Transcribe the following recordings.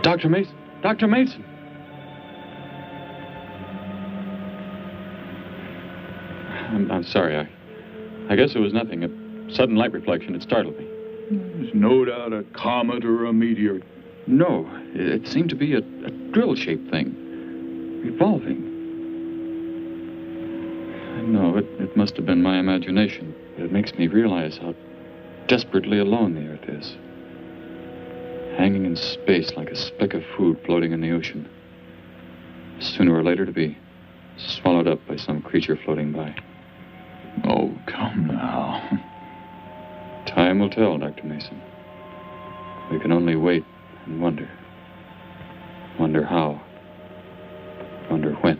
Dr. Mason! Dr. Mason! I'm sorry. I guess it was nothing. A sudden light reflection. It startled me. There's no doubt a comet or a meteor. No, it seemed to be a drill-shaped thing, revolving. No, it must have been my imagination, but it makes me realize how desperately alone the Earth is. Hanging in space like a speck of food floating in the ocean. Sooner or later to be swallowed up by some creature floating by. Oh, come now. Time will tell, Dr. Mason. We can only wait and wonder. Wonder how. Wonder when.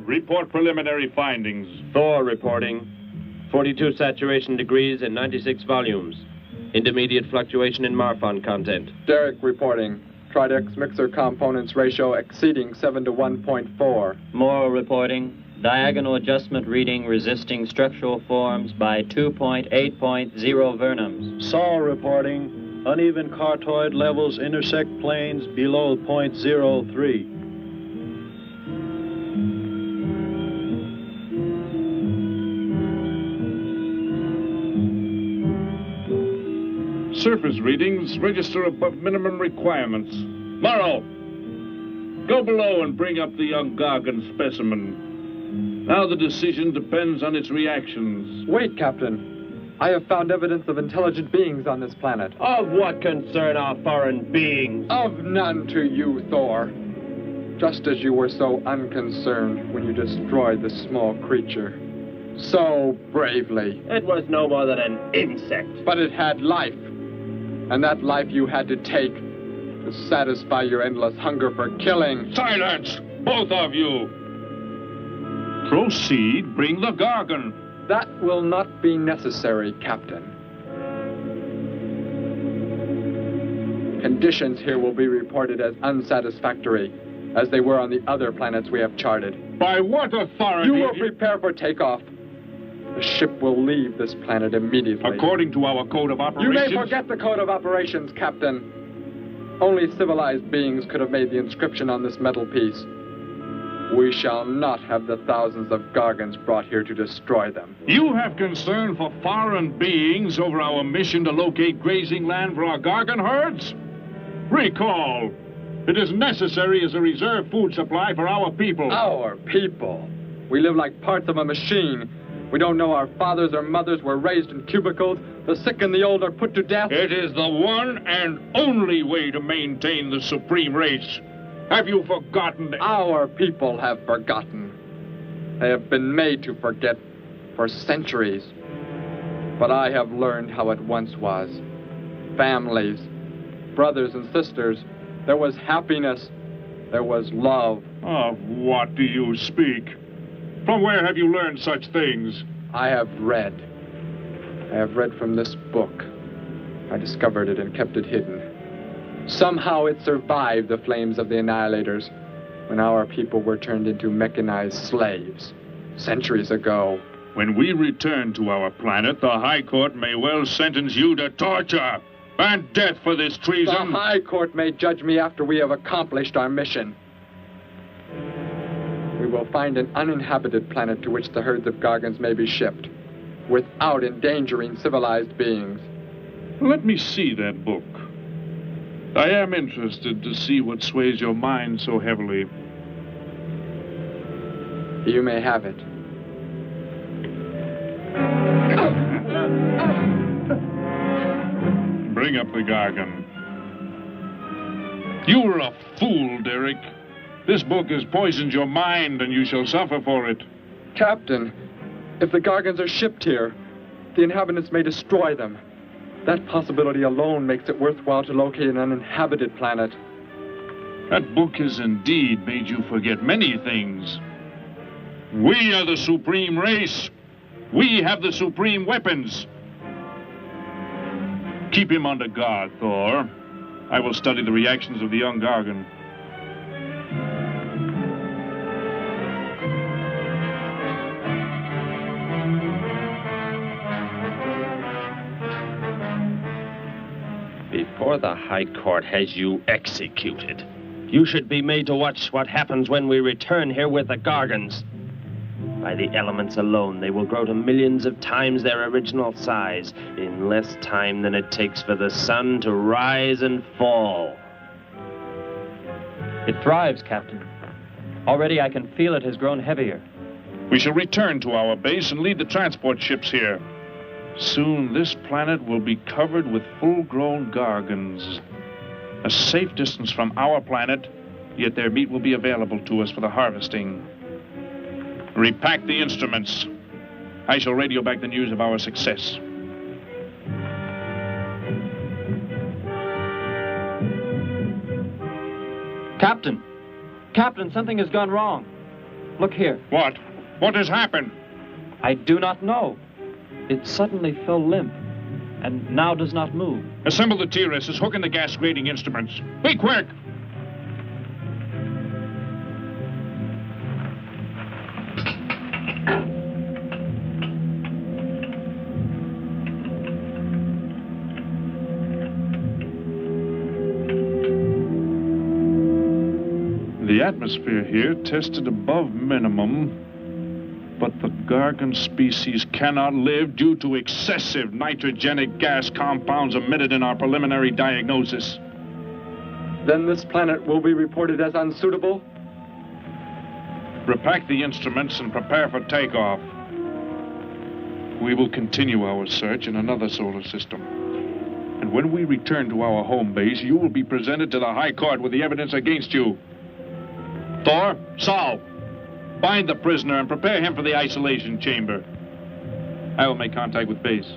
Report preliminary findings. Thor reporting. 42 saturation degrees and 96 volumes. Intermediate fluctuation in Marfan content. Derek reporting. Tridex mixer components ratio exceeding 7 to 1.4. Morrow reporting. Diagonal adjustment reading resisting structural forms by 2.8.0 vernums. Saul reporting. Uneven cartoid levels intersect planes below .03. Surface readings register above minimum requirements. Morrow, go below and bring up the young Gargon specimen. Now the decision depends on its reactions. Wait, Captain. I have found evidence of intelligent beings on this planet. Of what concern are foreign beings? Of none to you, Thor. Just as you were so unconcerned when you destroyed the small creature. So bravely. It was no more than an insect. But it had life. And that life you had to take to satisfy your endless hunger for killing. Silence, both of you! Proceed, bring the Gargon. That will not be necessary, Captain. Conditions here will be reported as unsatisfactory, as they were on the other planets we have charted. By what authority? You will prepare for takeoff. The ship will leave this planet immediately. According to our code of operations... You may forget the code of operations, Captain. Only civilized beings could have made the inscription on this metal piece. We shall not have the thousands of Gargons brought here to destroy them. You have concern for foreign beings over our mission to locate grazing land for our Gargon herds? Recall, it is necessary as a reserve food supply for our people. Our people? We live like parts of a machine. We don't know our fathers or mothers were raised in cubicles. The sick and the old are put to death. It is the one and only way to maintain the supreme race. Have you forgotten? Our people have forgotten. They have been made to forget for centuries. But I have learned how it once was. Families, brothers and sisters. There was happiness. There was love. Of what do you speak? From where have you learned such things? I have read. I have read from this book. I discovered it and kept it hidden. Somehow it survived the flames of the Annihilators when our people were turned into mechanized slaves centuries ago. When we return to our planet, the High Court may well sentence you to torture and death for this treason. The High Court may judge me after we have accomplished our mission. We will find an uninhabited planet to which the herds of Gargons may be shipped, without endangering civilized beings. Let me see that book. I am interested to see what sways your mind so heavily. You may have it. Bring up the Gargon. You were a fool, Derek. This book has poisoned your mind, and you shall suffer for it. Captain, if the Gargons are shipped here, the inhabitants may destroy them. That possibility alone makes it worthwhile to locate an uninhabited planet. That book has indeed made you forget many things. We are the supreme race. We have the supreme weapons. Keep him under guard, Thor. I will study the reactions of the young Gargon. Before the High Court has you executed, you should be made to watch what happens when we return here with the Gargons. By the elements alone, they will grow to millions of times their original size in less time than it takes for the sun to rise and fall. It thrives, Captain. Already I can feel it has grown heavier. We shall return to our base and lead the transport ships here. Soon this planet will be covered with full-grown Gargons. A safe distance from our planet, yet their meat will be available to us for the harvesting. Repack the instruments. I shall radio back the news of our success. Captain! Captain, something has gone wrong. Look here. What? What has happened? I do not know. It suddenly fell limp, and now does not move. Assemble the TRSs, hook in the gas grading instruments. Be quick! The atmosphere here tested above minimum. But the Gargon species cannot live due to excessive nitrogenic gas compounds emitted in our preliminary diagnosis. Then this planet will be reported as unsuitable? Repack the instruments and prepare for takeoff. We will continue our search in another solar system. And when we return to our home base, you will be presented to the High Court with the evidence against you. Thor, Saul, find the prisoner and prepare him for the isolation chamber. I will make contact with base.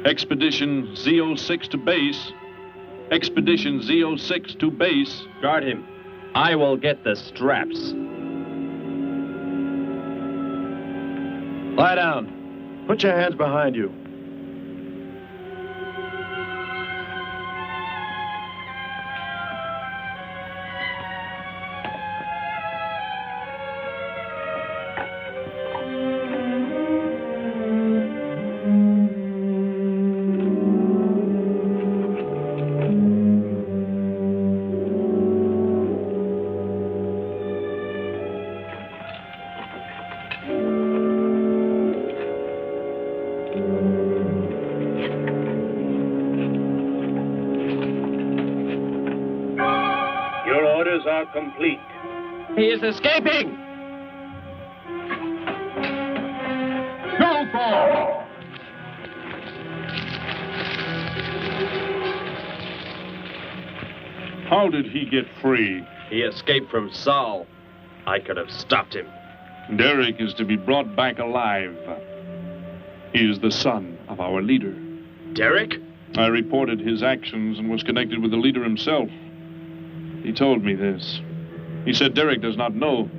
Expedition Z06 to base. Expedition Z06 to base. Guard him. I will get the straps. Lie down. Put your hands behind you. Are complete. He is escaping! Go, Thor! How did he get free? He escaped from Saul. I could have stopped him. Derek is to be brought back alive. He is the son of our leader. Derek? I reported his actions and was connected with the leader himself. He told me this. He said Derek does not know.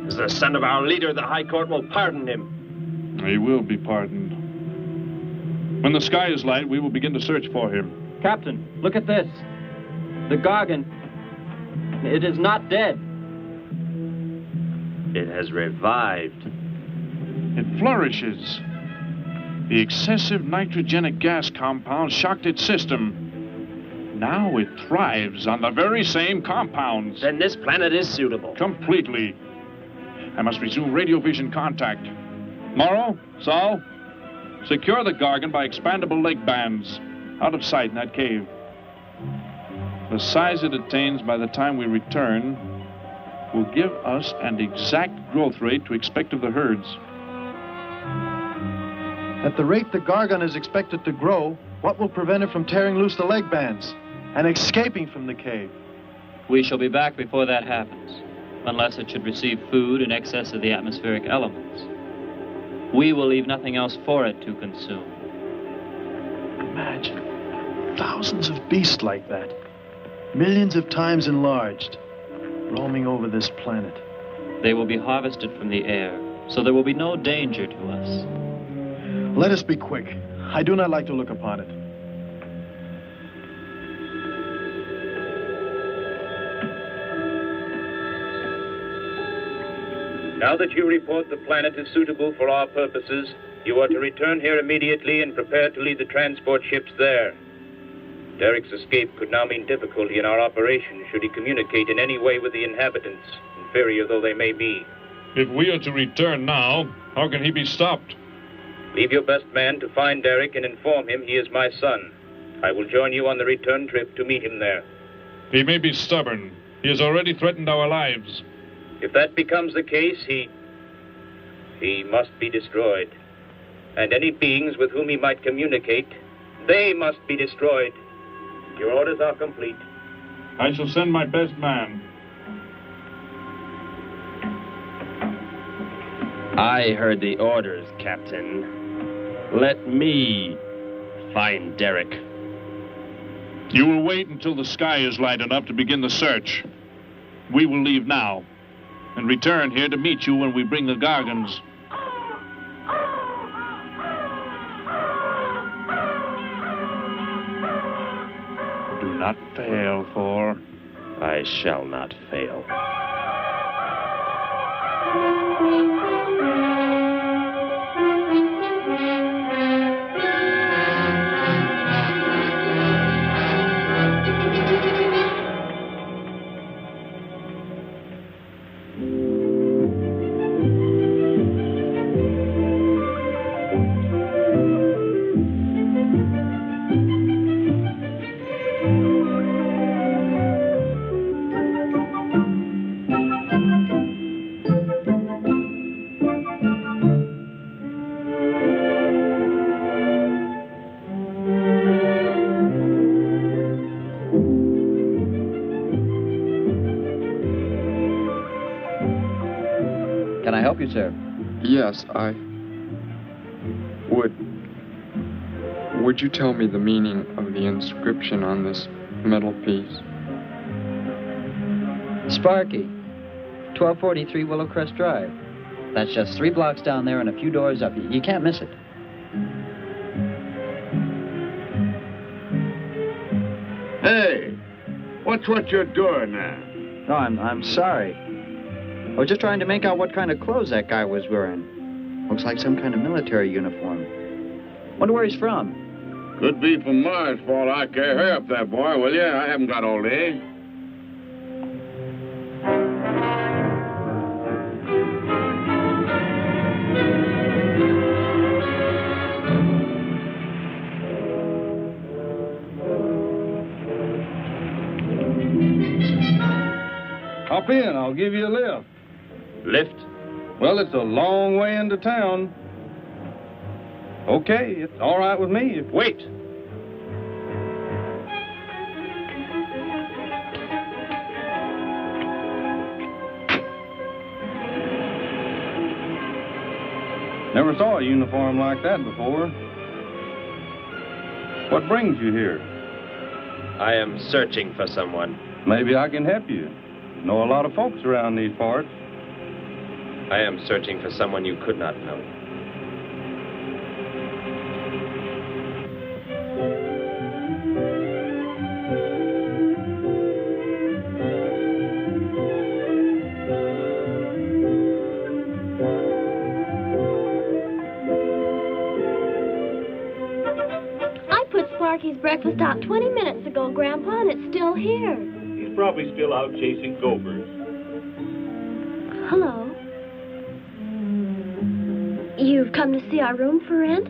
As the son of our leader, the High Court will pardon him. He will be pardoned. When the sky is light, we will begin to search for him. Captain, look at this. The Gargon. It is not dead. It has revived. It flourishes. The excessive nitrogenic gas compound shocked its system. Now it thrives on the very same compounds. Then this planet is suitable. Completely. I must resume radio vision contact. Morrow, Saul, secure the Gargon by expandable leg bands. Out of sight in that cave. The size it attains by the time we return will give us an exact growth rate to expect of the herds. At the rate the Gargon is expected to grow, what will prevent it from tearing loose the leg bands and escaping from the cave? We shall be back before that happens, unless it should receive food in excess of the atmospheric elements. We will leave nothing else for it to consume. Imagine thousands of beasts like that, millions of times enlarged, roaming over this planet. They will be harvested from the air, so there will be no danger to us. Let us be quick. I do not like to look upon it. Now that you report the planet is suitable for our purposes, you are to return here immediately and prepare to lead the transport ships there. Derek's escape could now mean difficulty in our operation should he communicate in any way with the inhabitants, inferior though they may be. If we are to return now, how can he be stopped? Leave your best man to find Derek and inform him he is my son. I will join you on the return trip to meet him there. He may be stubborn. He has already threatened our lives. If that becomes the case, he must be destroyed. And any beings with whom he might communicate, they must be destroyed. Your orders are complete. I shall send my best man. I heard the orders, Captain. Let me find Derek. You will wait until the sky is light enough to begin the search. We will leave now and return here to meet you when we bring the Gargons. Do not fail, Thor. I shall not fail. Can I help you, sir? Yes, I would. Would you tell me the meaning of the inscription on this metal piece? Sparky, 1243 Willowcrest Drive. That's just 3 blocks down there and a few doors up. You can't miss it. Hey, what's what you're doing there? No, I'm sorry. I was just trying to make out what kind of clothes that guy was wearing. Looks like some kind of military uniform. Wonder where he's from. Could be from Mars, for all I care. Hurry up there, boy, will you? I haven't got all day. Hop in, I'll give you a lift. Lift? Well, it's a long way into town. Okay, it's all right with me. Wait! Never saw a uniform like that before. What brings you here? I am searching for someone. Maybe I can help you. Know a lot of folks around these parts. I am searching for someone you could not know. I put Sparky's breakfast out 20 minutes ago, Grandpa, and it's still here. He's probably still out chasing gophers. Hello. You've come to see our room for rent?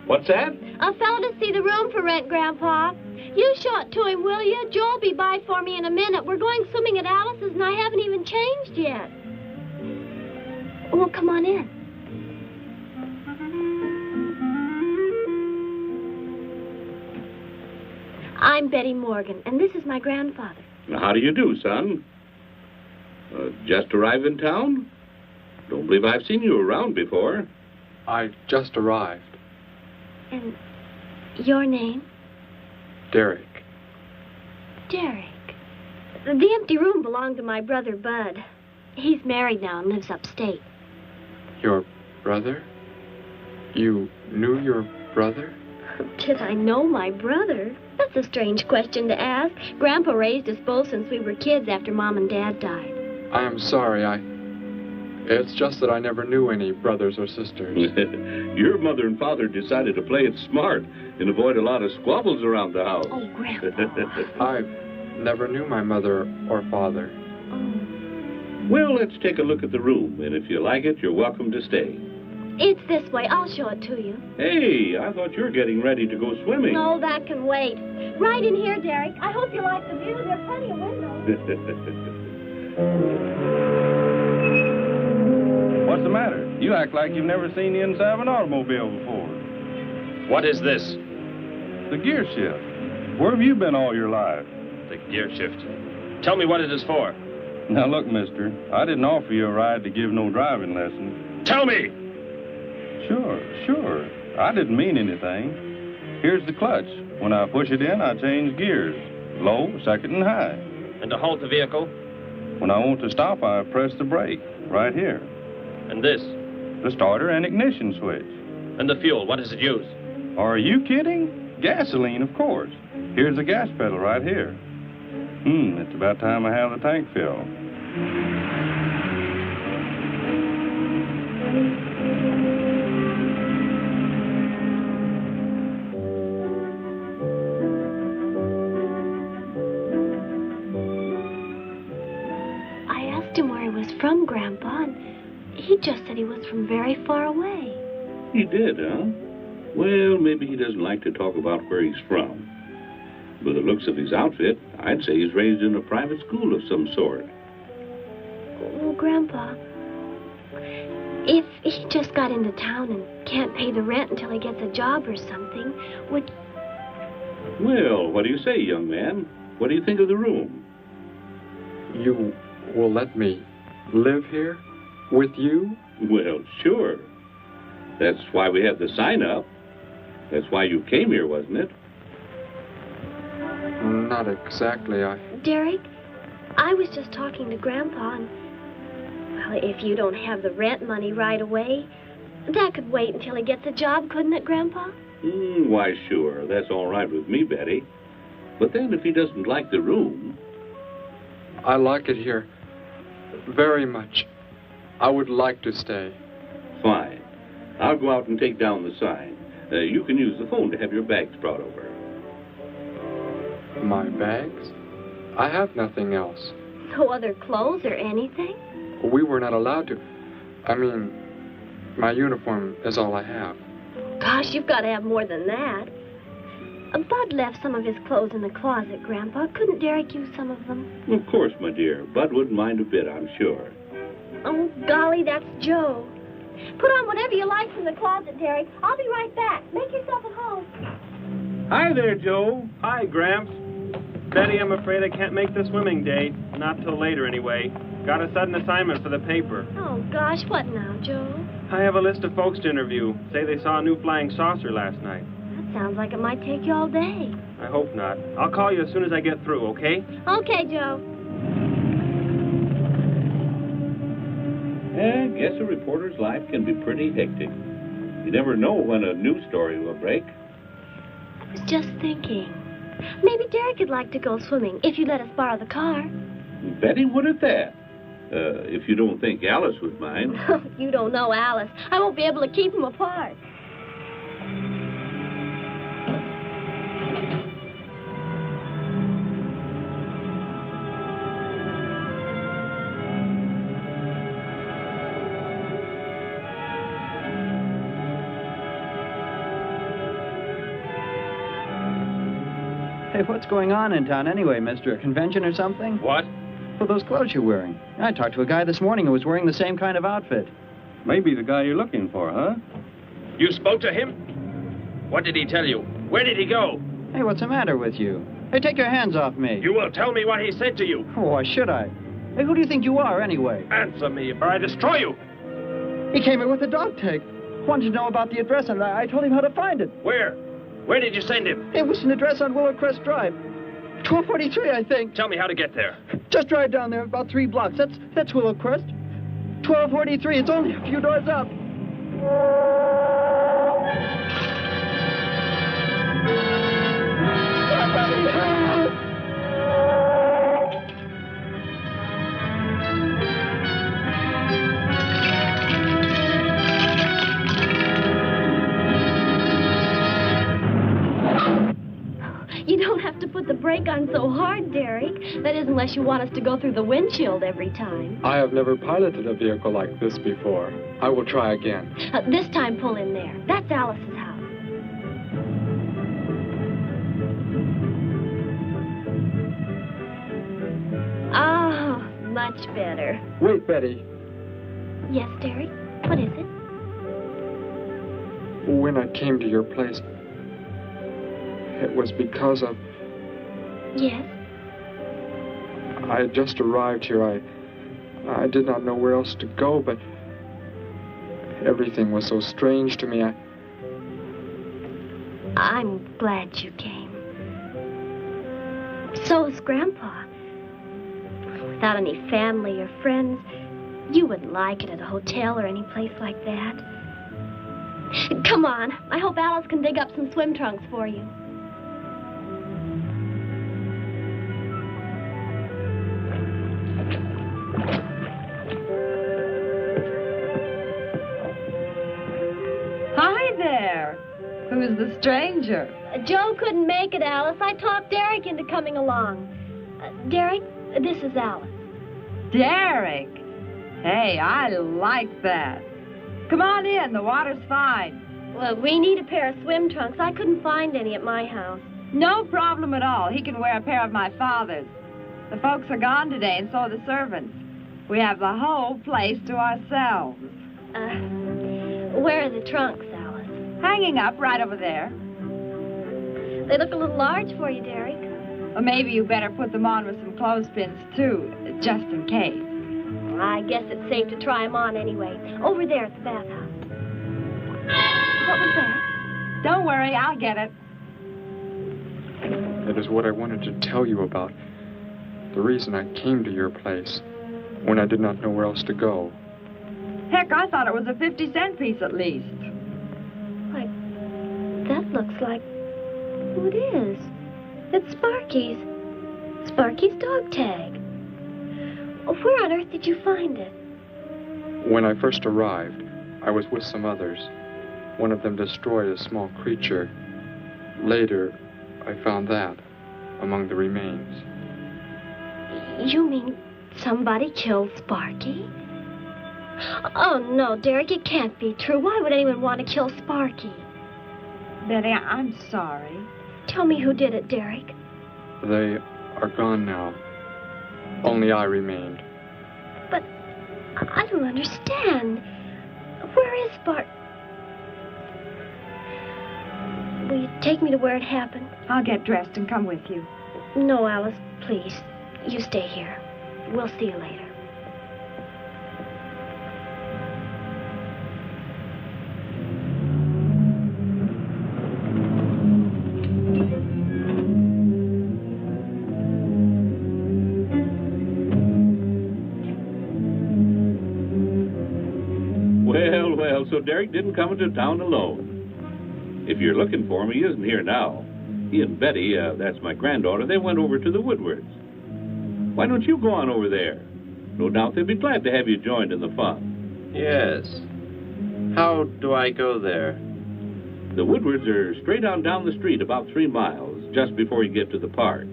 What's that? A fellow to see the room for rent, Grandpa. You show it to him, will you? Joe'll be by for me in a minute. We're going swimming at Alice's, and I haven't even changed yet. Well, come on in. I'm Betty Morgan, and this is my grandfather. How do you do, son? Just arrived in town? Don't believe I've seen you around before. I just arrived. And your name? Derek. Derek. The empty room belonged to my brother, Bud. He's married now and lives upstate. Your brother? You knew your brother? Did I know my brother? That's a strange question to ask. Grandpa raised us both since we were kids after Mom and Dad died. I am sorry, It's just that I never knew any brothers or sisters. Your mother and father decided to play it smart and avoid a lot of squabbles around the house. Oh, Grandpa. I never knew my mother or father. Well, let's take a look at the room, and if you like it, you're welcome to stay. It's this way. I'll show it to you. Hey, I thought you were getting ready to go swimming. No, that can wait. Right in here, Derek. I hope you like the view. There are plenty of windows. What's the matter? You act like you've never seen the inside of an automobile before. What is this? The gear shift. Where have you been all your life? The gear shift. Tell me what it is for. Now, look, mister, I didn't offer you a ride to give no driving lesson. Tell me! Sure. I didn't mean anything. Here's the clutch. When I push it in, I change gears. Low, second, and high. And to halt the vehicle? When I want to stop, I press the brake, right here. And this? The starter and ignition switch. And the fuel, what does it use? Are you kidding? Gasoline, of course. Here's the gas pedal right here. It's about time I have the tank filled. I asked him where he was from, Grandpa, and he just said he was from very far away. He did, huh? Well, maybe he doesn't like to talk about where he's from. By the looks of his outfit, I'd say he's raised in a private school of some sort. Well, Grandpa, if he just got into town and can't pay the rent until he gets a job or something, would... Well, what do you say, young man? What do you think of the room? You will let me live here with you? Well, sure. That's why we had the sign up. That's why you came here, wasn't it? Not exactly. Derek, I was just talking to Grandpa, and... Well, if you don't have the rent money right away, that could wait until he gets a job, couldn't it, Grandpa? Why, sure. That's all right with me, Betty. But then if he doesn't like the room... I like it here very much. I would like to stay. Fine. I'll go out and take down the sign. You can use the phone to have your bags brought over. My bags? I have nothing else. No other clothes or anything? We were not allowed to. I mean, my uniform is all I have. Gosh, you've got to have more than that. Bud left some of his clothes in the closet, Grandpa. Couldn't Derek use some of them? Of course, my dear. Bud wouldn't mind a bit, I'm sure. Oh, golly, that's Joe. Put on whatever you like from the closet, Derek. I'll be right back. Make yourself at home. Hi there, Joe. Hi, Gramps. Betty, I'm afraid I can't make the swimming date. Not till later, anyway. Got a sudden assignment for the paper. Oh, gosh, what now, Joe? I have a list of folks to interview. Say they saw a new flying saucer last night. That sounds like it might take you all day. I hope not. I'll call you as soon as I get through, okay? Okay, Joe. I guess a reporter's life can be pretty hectic. You never know when a news story will break. I was just thinking. Maybe Derek would like to go swimming if you let us borrow the car. Betty would at that. If you don't think Alice would mind. You don't know Alice. I won't be able to keep them apart. Hey, what's going on in town anyway, mister? A convention or something? What? For those clothes you're wearing. I talked to a guy this morning who was wearing the same kind of outfit. Maybe the guy you're looking for, huh? You spoke to him? What did he tell you? Where did he go? Hey, what's the matter with you? Hey, take your hands off me. You will tell me what he said to you. Oh, why should I? Hey, who do you think you are, anyway? Answer me, or I destroy you. He came in with a dog tag. Wanted to know about the address, and I told him how to find it. Where? Where did you send him? It was an address on Willow Crest Drive. 1243, I think. Tell me how to get there. Just drive down there about 3 blocks. That's Willow Crest. 1243. It's only a few doors up. You don't have to put the brake on so hard, Derek. That is, unless you want us to go through the windshield every time. I have never piloted a vehicle like this before. I will try again. This time, pull in there. That's Alice's house. Oh, much better. Wait, Betty. Yes, Derek? What is it? When I came to your place, it was because of... Yes? I had just arrived here. I did not know where else to go, but everything was so strange to me. I'm glad you came. So is Grandpa. Without any family or friends, you wouldn't like it at a hotel or any place like that. Come on. I hope Alice can dig up some swim trunks for you. stranger. Joe couldn't make it, Alice. I talked Derek into coming along. Derek, this is Alice. Derek. Hey, I like that. Come on in. The water's fine. Well, we need a pair of swim trunks. I couldn't find any at my house. No problem at all. He can wear a pair of my father's. The folks are gone today, and so are the servants. We have the whole place to ourselves. Where are the trunks, Alice? Hanging up right over there. They look a little large for you, Derek. Well, maybe you better put them on with some clothespins, too, just in case. I guess it's safe to try them on anyway. Over there at the bathhouse. What was that? Don't worry, I'll get it. It is what I wanted to tell you about. The reason I came to your place when I did not know where else to go. Heck, I thought it was a 50-cent piece at least. Why, that looks like... Who it is? It's Sparky's. Sparky's dog tag. Where on earth did you find it? When I first arrived, I was with some others. One of them destroyed a small creature. Later, I found that among the remains. You mean somebody killed Sparky? Oh, no, Derek, it can't be true. Why would anyone want to kill Sparky? Betty, I'm sorry. Tell me who did it, Derek. They are gone now. Only I remained. But I don't understand. Where is Sparky? Will you take me to where it happened? I'll get dressed and come with you. No, Alice, please. You stay here. We'll see you later. Well, so Derek didn't come into town alone. If you're looking for him, he isn't here now. He and Betty, that's my granddaughter, they went over to the Woodwards. Why don't you go on over there? No doubt they'd be glad to have you joined in the fun. Yes. How do I go there? The Woodwards are straight on down the street about 3 miles, just before you get to the park.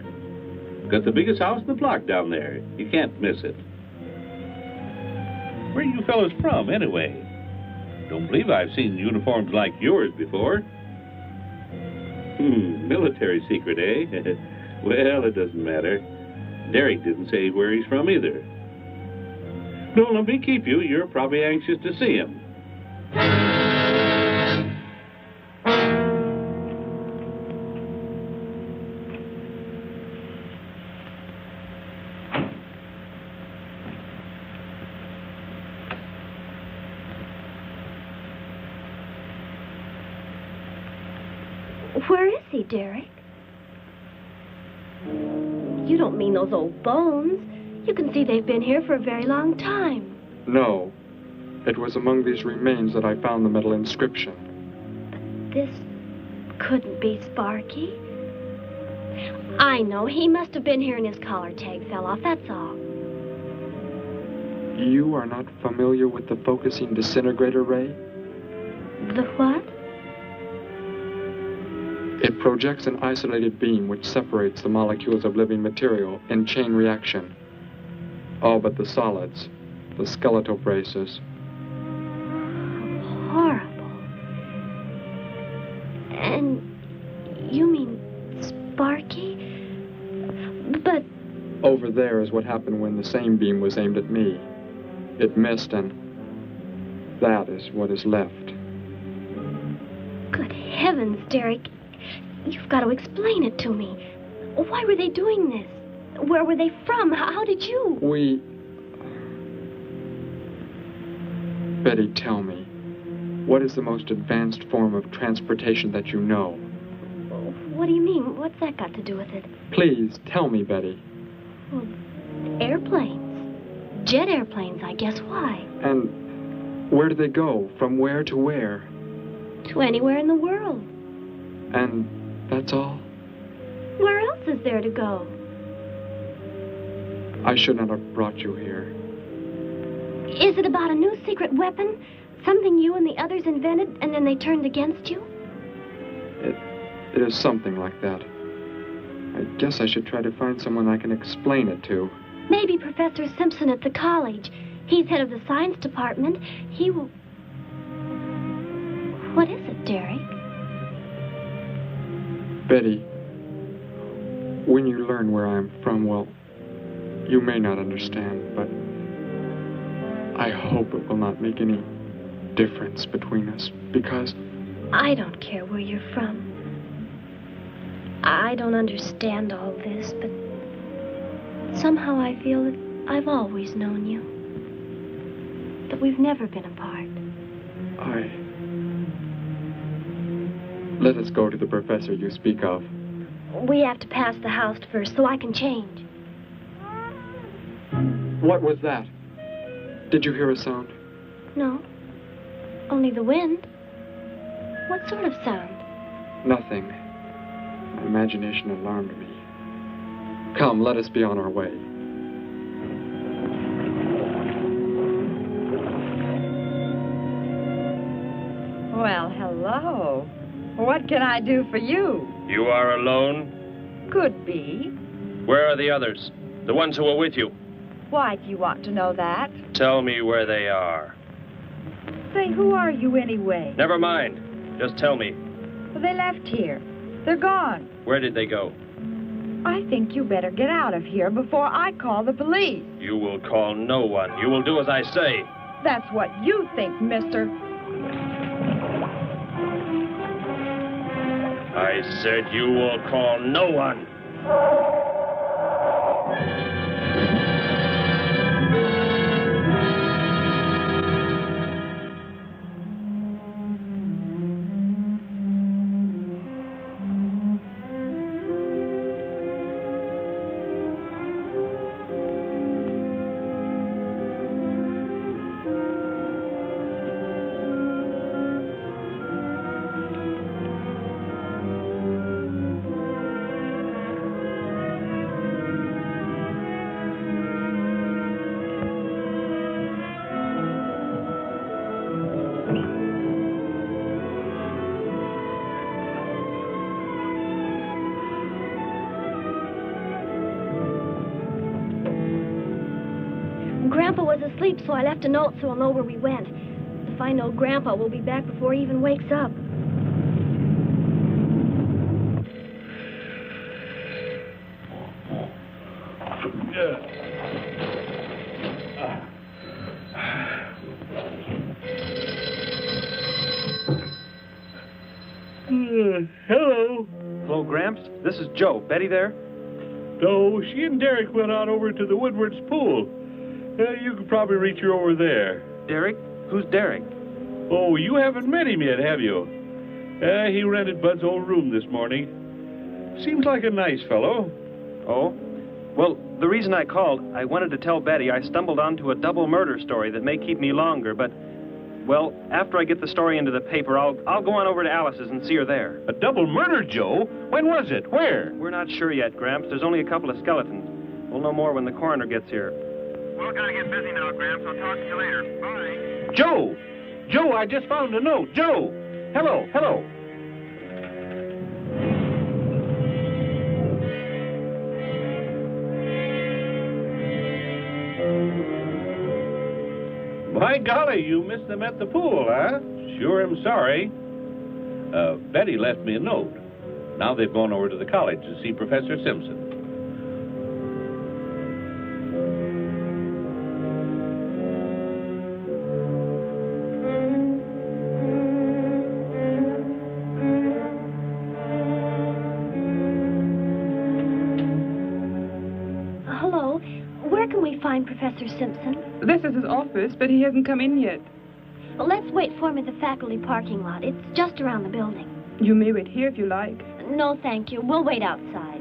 Got the biggest house in the block down there. You can't miss it. Where are you fellas from, anyway? Don't believe I've seen uniforms like yours before. Military secret, eh? Well, it doesn't matter. Derek didn't say where he's from either. Don't let me keep you. You're probably anxious to see him. Where is he, Derek? You don't mean those old bones. You can see they've been here for a very long time. No. It was among these remains that I found the metal inscription. But this couldn't be Sparky. I know. He must have been here and his collar tag fell off, that's all. You are not familiar with the focusing disintegrator ray? The what? It projects an isolated beam which separates the molecules of living material in chain reaction. All but the solids, the skeletal braces. Horrible. And you mean Sparky? But... Over there is what happened when the same beam was aimed at me. It missed, and that is what is left. Good heavens, Derek. You've got to explain it to me. Why were they doing this? Where were they from? How did you... Betty, tell me. What is the most advanced form of transportation that you know? What do you mean? What's that got to do with it? Please, tell me, Betty. Well, airplanes. Jet airplanes, I guess. Why? And where do they go? From where to where? To anywhere in the world. And that's all? Where else is there to go? I should not have brought you here. Is it about a new secret weapon? Something you and the others invented and then they turned against you? It It is something like that. I guess I should try to find someone I can explain it to. Maybe Professor Simpson at the college. He's head of the science department. He will... What is it, Derek? Betty, when you learn where I'm from, well, you may not understand, but I hope it will not make any difference between us, because... I don't care where you're from. I don't understand all this, but somehow I feel that I've always known you. That we've never been apart. Let us go to the professor you speak of. We have to pass the house first so I can change. What was that? Did you hear a sound? No. Only the wind. What sort of sound? Nothing. My imagination alarmed me. Come, let us be on our way. Well, hello. What can I do for you? You are alone? Could be. Where are the others? The ones who were with you? Why do you want to know that? Tell me where they are. Say, who are you anyway? Never mind. Just tell me. Well, they left here. They're gone. Where did they go? I think you better get out of here before I call the police. You will call no one. You will do as I say. That's what you think, mister. I said you will call no one. Grandpa was asleep, so I left a note so he'll know where we went. If I know Grandpa, we'll be back before he even wakes up. Hello. Hello, Gramps. This is Joe. Betty there? No, she and Derek went on over to the Woodward's pool. You could probably reach her over there. Derek? Who's Derek? Oh, you haven't met him yet, have you? He rented Bud's old room this morning. Seems like a nice fellow. Oh? Well, the reason I called, I wanted to tell Betty I stumbled onto a double murder story that may keep me longer, but, well, after I get the story into the paper, I'll go on over to Alice's and see her there. A double murder, Joe? When was it? Where? We're not sure yet, Gramps. There's only a couple of skeletons. We'll know more when the coroner gets here. Well, gotta get busy now, Gramps. I'll talk to you later. Bye. Joe! Joe, I just found a note. Joe! Hello, hello. By golly, you missed them at the pool, huh? Sure am sorry. Betty left me a note. Now they've gone over to the college to see Professor Simpson. Hello. Where can we find Professor Simpson? This is his office, but he hasn't come in yet. Well, let's wait for him at the faculty parking lot. It's just around the building. You may wait here if you like. No, thank you. We'll wait outside.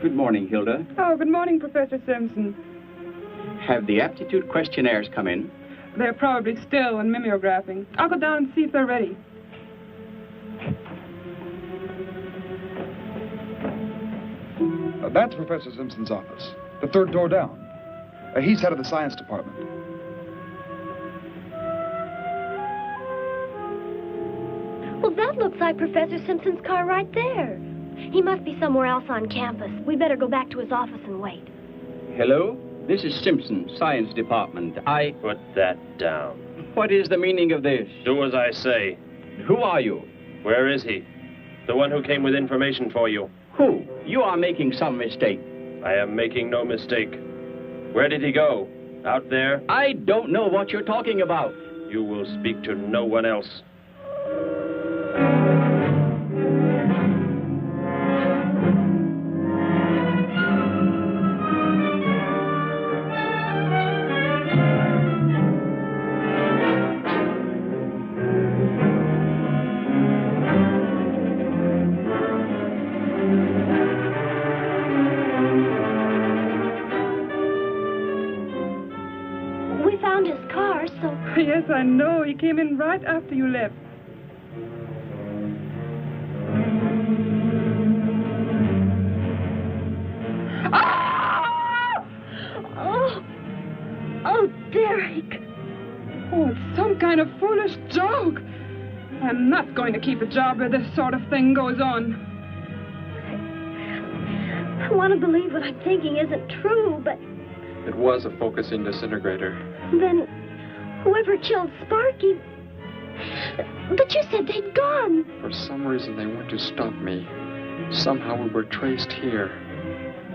Good morning, Hilda. Oh, good morning, Professor Simpson. Have the aptitude questionnaires come in? They're probably still in mimeographing. I'll go down and see if they're ready. That's Professor Simpson's office. The third door down. He's head of the science department. Well, that looks like Professor Simpson's car right there. He must be somewhere else on campus. We better go back to his office and wait. Hello? This is Simpson, science department. Put that down. What is the meaning of this? Do as I say. Who are you? Where is he? The one who came with information for you. Who? You are making some mistake. I am making no mistake. Where did he go? Out there? I don't know what you're talking about. You will speak to no one else. Yes, I know. He came in right after you left. Ah! Oh, Derek. Oh, it's some kind of foolish joke. I'm not going to keep a job where this sort of thing goes on. I want to believe what I'm thinking isn't true, but... It was a focusing disintegrator. Then whoever killed Sparky... But you said they'd gone. For some reason, they want to stop me. Somehow we were traced here.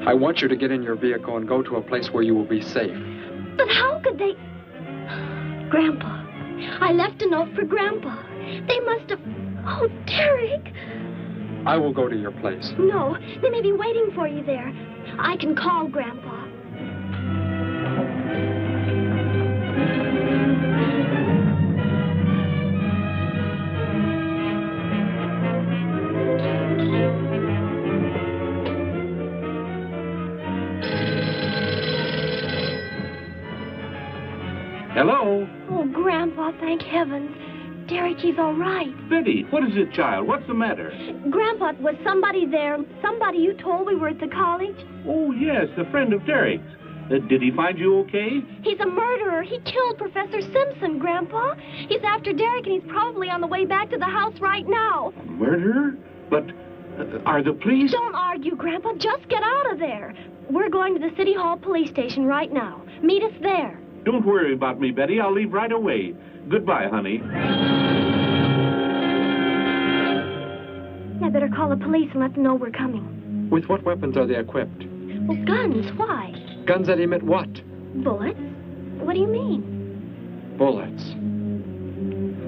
I want you to get in your vehicle and go to a place where you will be safe. But how could they... Grandpa. I left a note for Grandpa. They must have... Oh, Derek. I will go to your place. No, they may be waiting for you there. I can call Grandpa. Hello? Oh, Grandpa, thank heavens. Derek, he's all right. Betty, what is it, child? What's the matter? Grandpa, was somebody there? Somebody you told we were at the college? Oh, yes, a friend of Derek's. Did he find you okay? He's a murderer. He killed Professor Simpson, Grandpa. He's after Derek, and he's probably on the way back to the house right now. A murderer? But are the police... Don't argue, Grandpa. Just get out of there. We're going to the City Hall police station right now. Meet us there. Don't worry about me, Betty. I'll leave right away. Goodbye, honey. I better call the police and let them know we're coming. With what weapons are they equipped? Well, guns. Why? Guns that emit what? Bullets? What do you mean? Bullets.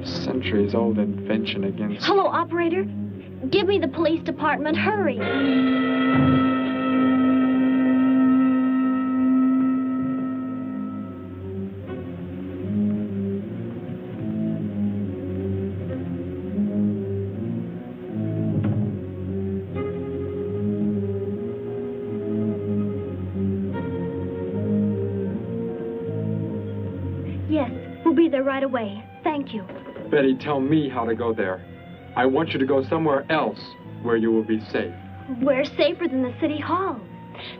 A centuries-old invention against... Hello, operator. Give me the police department. Hurry. Be there right away. Thank you. Betty, tell me how to go there. I want you to go somewhere else where you will be safe. We're safer than the City Hall.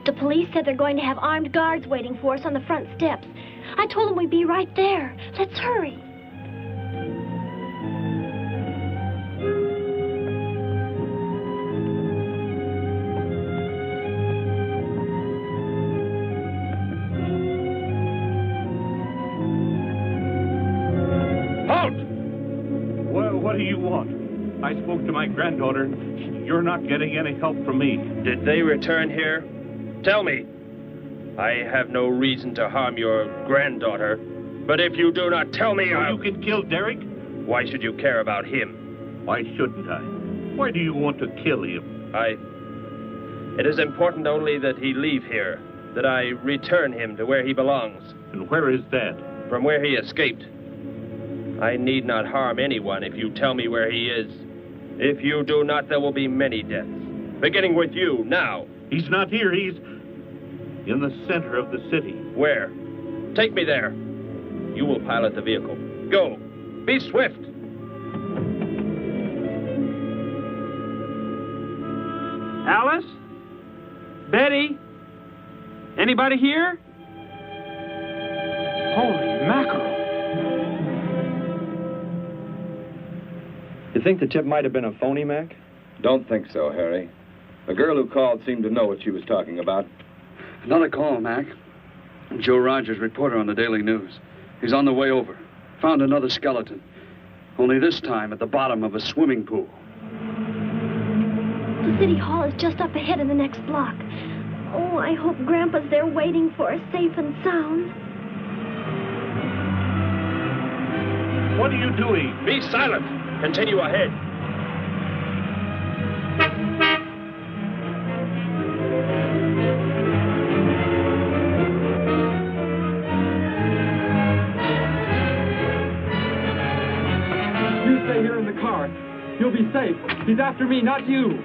The police said they're going to have armed guards waiting for us on the front steps. I told them we'd be right there. Let's hurry. What do you want? I spoke to my granddaughter. You're not getting any help from me. Did they return here? Tell me. I have no reason to harm your granddaughter, but if you do not tell me, You can kill Derek? Why should you care about him? Why shouldn't I? Why do you want to kill him? It is important only that he leave here, that I return him to where he belongs. And where is that? From where he escaped. I need not harm anyone if you tell me where he is. If you do not, there will be many deaths. Beginning with you, now. He's not here. He's in the center of the city. Where? Take me there. You will pilot the vehicle. Go. Be swift. Alice? Betty? Anybody here? Holy mackerel. You think the tip might have been a phony, Mac? Don't think so, Harry. The girl who called seemed to know what she was talking about. Another call, Mac. Joe Rogers, reporter on the Daily News. He's on the way over. Found another skeleton. Only this time at the bottom of a swimming pool. The city hall is just up ahead in the next block. Oh, I hope Grandpa's there waiting for us safe and sound. What are you doing? Be silent. Continue ahead. You stay here in the car. You'll be safe. He's after me, not you.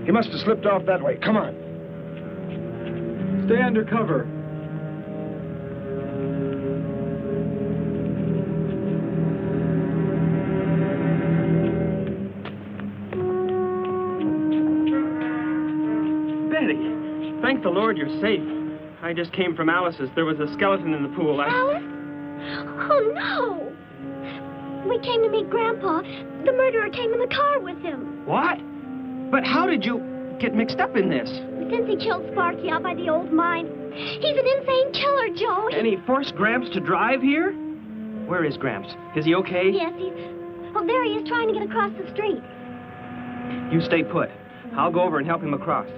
He must have slipped off that way. Come on. Stay under cover. Betty, thank the Lord you're safe. I just came from Alice's. There was a skeleton in the pool. Alice? Oh, no. We came to meet Grandpa. The murderer came in the car with him. What? But how did you get mixed up in this? Since he killed Sparky out by the old mine. He's an insane killer, Joe. And he forced Gramps to drive here? Where is Gramps? Is he okay? Yes, he's... Oh, there he is trying to get across the street. You stay put. I'll go over and help him across.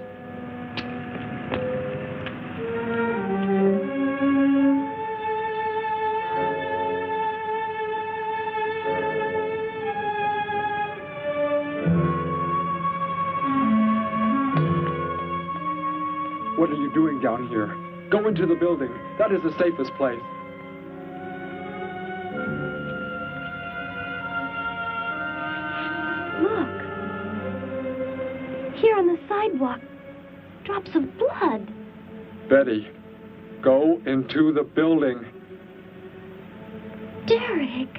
What are you doing down here? Go into the building. That is the safest place. Look. Here on the sidewalk. Drops of blood. Betty, go into the building. Derek.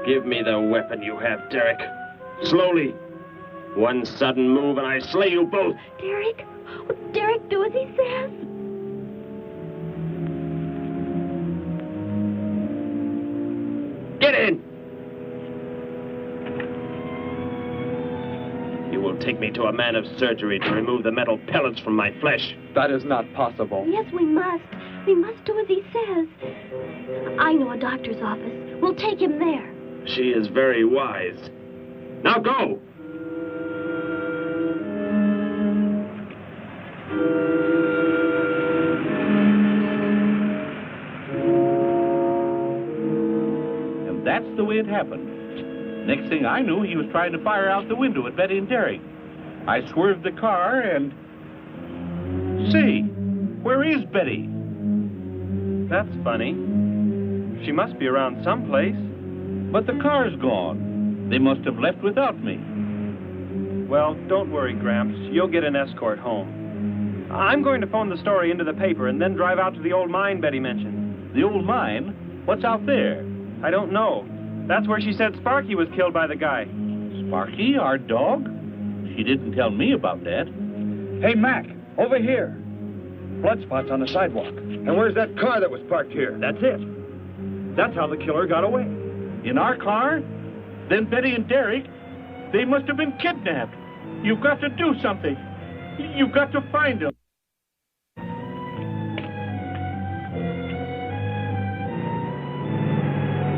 Give me the weapon you have, Derek. Slowly. One sudden move and I slay you both. Derek? Will Derek do as he says? Get in! You will take me to a man of surgery to remove the metal pellets from my flesh. That is not possible. Yes, we must. We must do as he says. I know a doctor's office. We'll take him there. She is very wise. Now go! That's the way it happened. Next thing I knew, he was trying to fire out the window at Betty and Derek. I swerved the car and... Say, where is Betty? That's funny. She must be around someplace. But the car's gone. They must have left without me. Well, don't worry, Gramps. You'll get an escort home. I'm going to phone the story into the paper and then drive out to the old mine Betty mentioned. The old mine? What's out there? I don't know. That's where she said Sparky was killed by the guy. Sparky, our dog? She didn't tell me about that. Hey, Mac, over here. Blood spots on the sidewalk. And where's that car that was parked here? That's it. That's how the killer got away. In our car? Then Betty and Derek, they must have been kidnapped. You've got to do something. You've got to find them.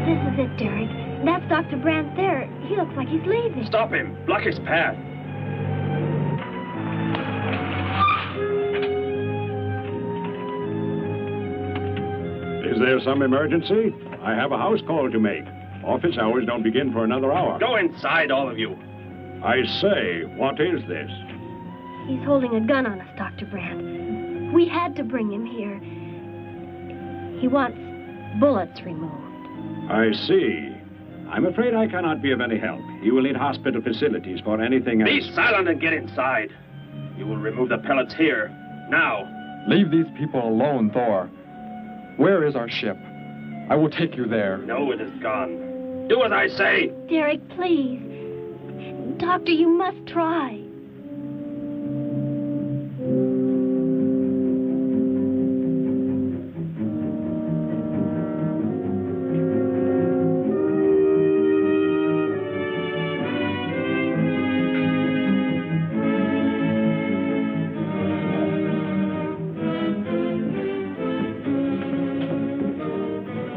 This is it, Derek. That's Dr. Brandt there. He looks like he's leaving. Stop him. Block his path. Is there some emergency? I have a house call to make. Office hours don't begin for another hour. Go inside, all of you. I say, what is this? He's holding a gun on us, Dr. Brandt. We had to bring him here. He wants bullets removed. I see. I'm afraid I cannot be of any help. You will need hospital facilities for anything else. Be silent and get inside. You will remove the pellets here, now. Leave these people alone, Thor. Where is our ship? I will take you there. No, it is gone. Do as I say. Derek, please. Doctor, you must try.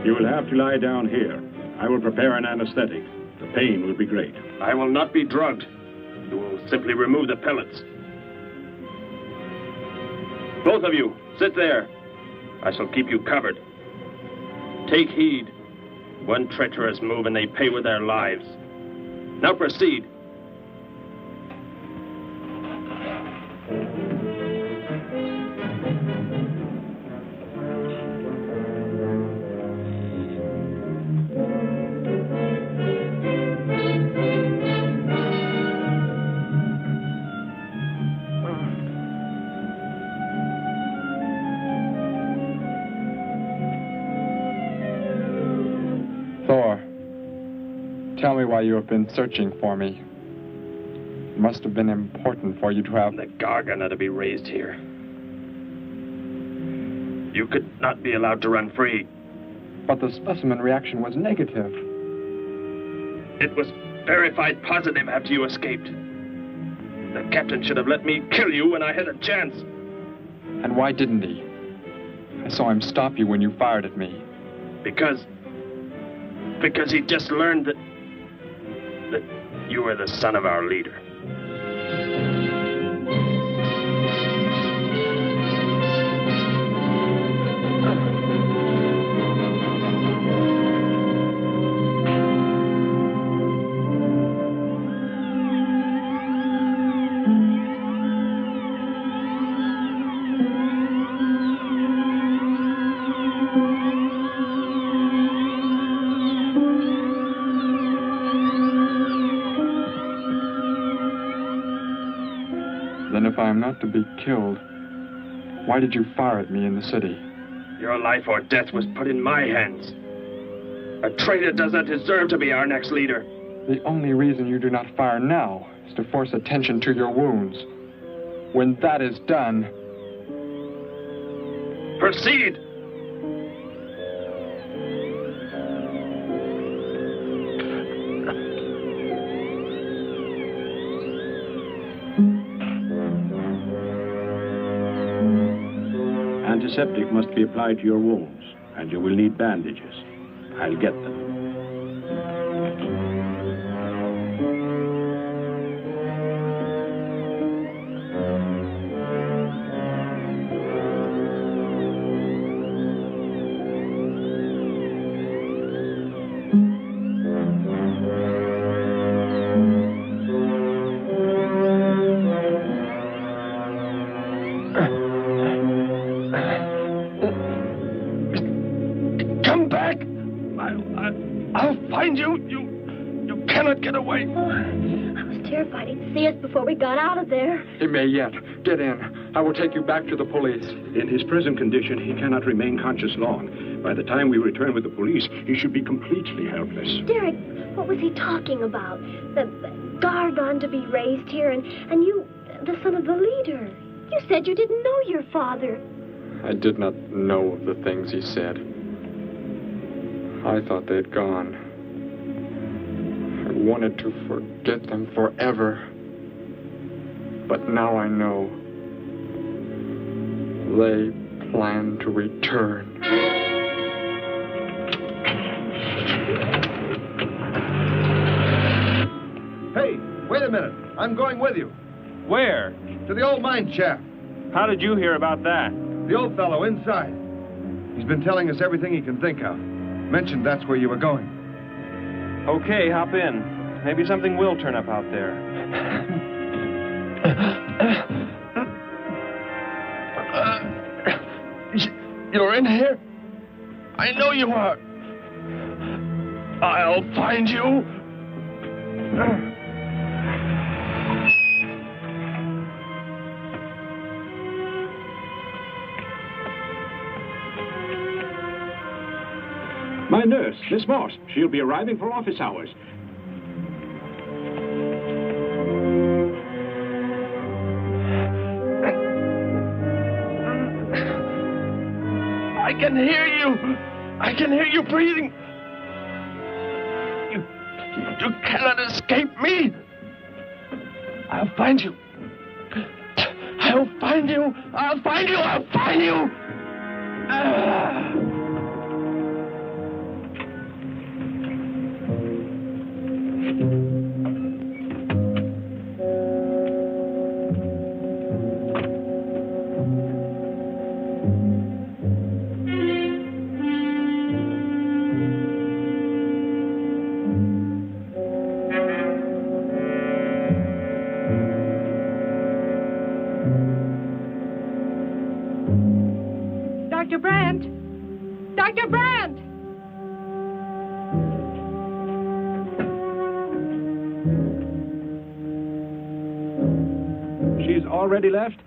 You will have to lie down here. I will prepare an anesthetic. The pain will be great. I will not be drugged. You will simply remove the pellets. Both of you, sit there. I shall keep you covered. Take heed. One treacherous move and they pay with their lives. Now proceed. Tell me why you have been searching for me. It must have been important for you to have... The Gargon are to be raised here. You could not be allowed to run free. But the specimen reaction was negative. It was verified positive after you escaped. The captain should have let me kill you when I had a chance. And why didn't he? I saw him stop you when you fired at me. Because he just learned that you were the son of our leader. Then if I am not to be killed, why did you fire at me in the city? Your life or death was put in my hands. A traitor does not deserve to be our next leader. The only reason you do not fire now is to force attention to your wounds. When that is done... Proceed! Antiseptic must be applied to your wounds, and you will need bandages. I'll get them. See us before we got out of there. He may yet. Get in. I will take you back to the police. In his present condition, he cannot remain conscious long. By the time we return with the police, he should be completely helpless. Derek, what was he talking about? The Gargon to be raised here, and you, the son of the leader. You said you didn't know your father. I did not know the things he said. I thought they'd gone. I wanted to forget them forever. But now I know. They plan to return. Hey, wait a minute. I'm going with you. Where? To the old mine shaft. How did you hear about that? The old fellow inside. He's been telling us everything he can think of. Mentioned that's where you were going. Okay, hop in. Maybe something will turn up out there. You're in here? I know you are. I'll find you. My nurse, Miss Moss. She'll be arriving for office hours. I can hear you. I can hear you breathing. You cannot escape me. I'll find you. I'll find you. I'll find you. I'll find you. Dr. Brandt! Dr. Brandt! She's already left?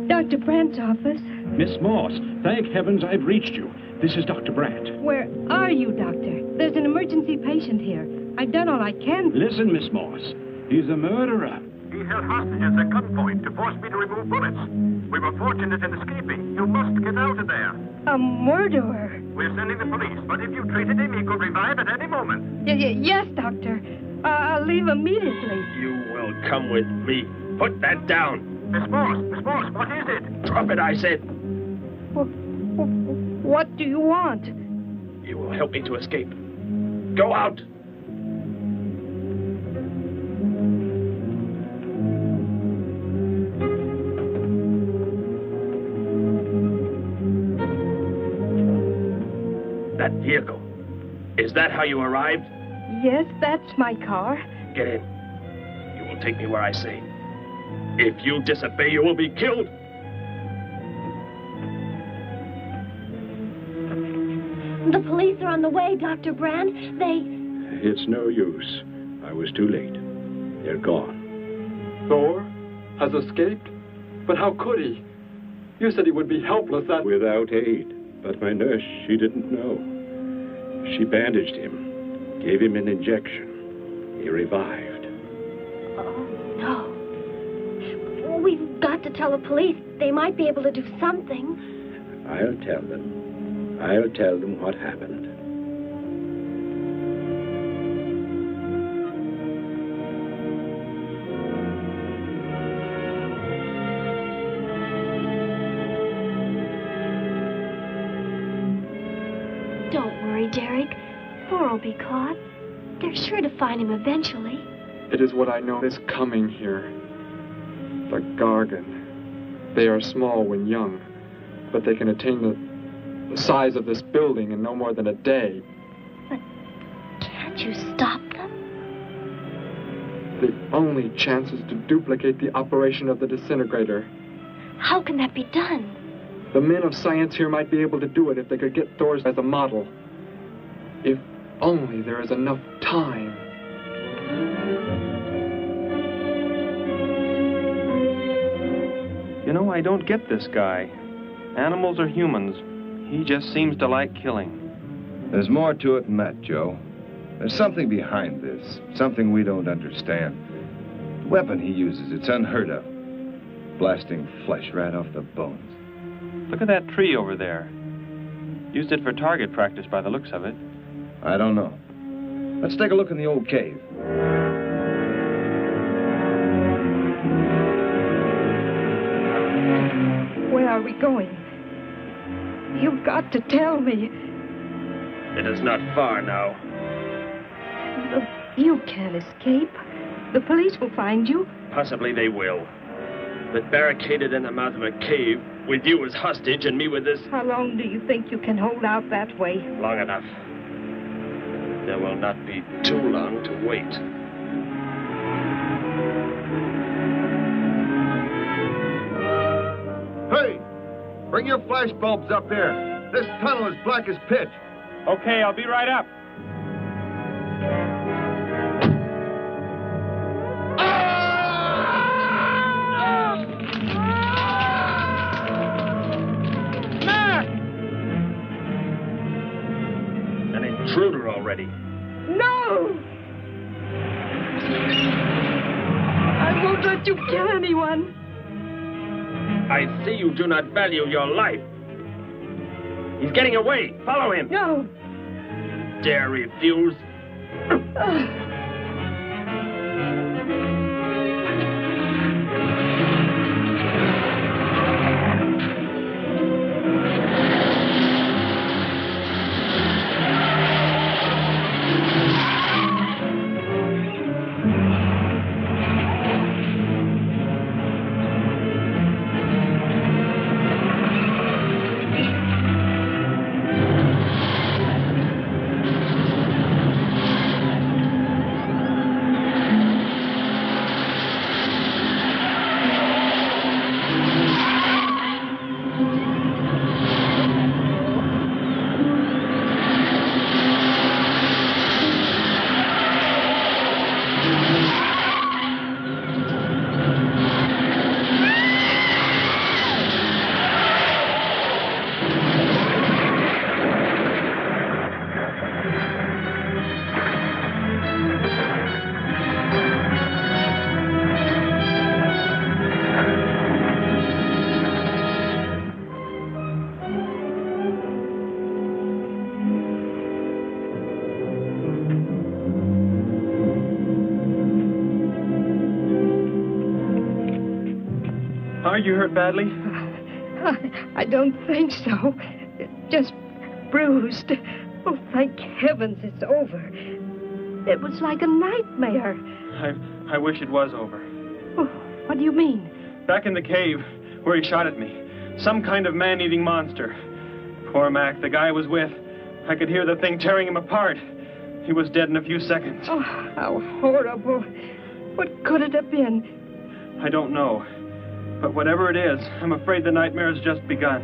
Dr. Brandt's office. Miss Moss, thank heavens I've reached you. This is Dr. Brandt. Where are you, Doctor? There's an emergency patient here. I've done all I can. Listen, Miss Moss. He's a murderer. He held hostages at gunpoint to force me to remove bullets. We were fortunate in escaping. You must get out of there. A murderer? We're sending the police, but if you treated him, he could revive at any moment. Yes, Doctor. I'll leave immediately. You will come with me. Put that down. Miss Moss, what is it? Drop it, I said. What do you want? You will help me to escape. Go out. That vehicle. Is that how you arrived? Yes, that's my car. Get in. You will take me where I say. If you disobey, you will be killed. The police are on the way, Dr. Brandt. It's no use. I was too late. They're gone. Thor has escaped? But how could he? You said he would be helpless without aid. But my nurse, she didn't know. She bandaged him, gave him an injection. He revived. Oh, no. We've got to tell the police. They might be able to do something. I'll tell them. I'll tell them what happened. Don't worry, Derek. Thor will be caught. They're sure to find him eventually. It is what I know is coming here. The Gargon. They are small when young, but they can attain the size of this building in no more than a day. Can't you stop them? The only chance is to duplicate the operation of the disintegrator. How can that be done? The men of science here might be able to do it if they could get Thor's as a model. If only there is enough time. You know, I don't get this guy. Animals or humans, he just seems to like killing. There's more to it than that, Joe. There's something behind this, something we don't understand. The weapon he uses, it's unheard of. Blasting flesh right off the bones. Look at that tree over there. Used it for target practice by the looks of it. I don't know. Let's take a look in the old cave. Where are we going? You've got to tell me. It is not far now. Look, you can't escape. The police will find you. Possibly they will. But barricaded in the mouth of a cave, with you as hostage and me with this... How long do you think you can hold out that way? Long enough. There will not be too long to wait. Hey! Bring your flash bulbs up here. This tunnel is black as pitch. Okay, I'll be right up. Intruder already. No! I won't let you kill anyone. I see you do not value your life. He's getting away. Follow him. No. Dare refuse? Are you hurt badly? I don't think so. Just bruised. Oh, thank heavens it's over. It was like a nightmare. I wish it was over. Oh, what do you mean? Back in the cave where he shot at me. Some kind of man-eating monster. Poor Mac, the guy I was with. I could hear the thing tearing him apart. He was dead in a few seconds. Oh, how horrible. What could it have been? I don't know. But whatever it is, I'm afraid the nightmare has just begun.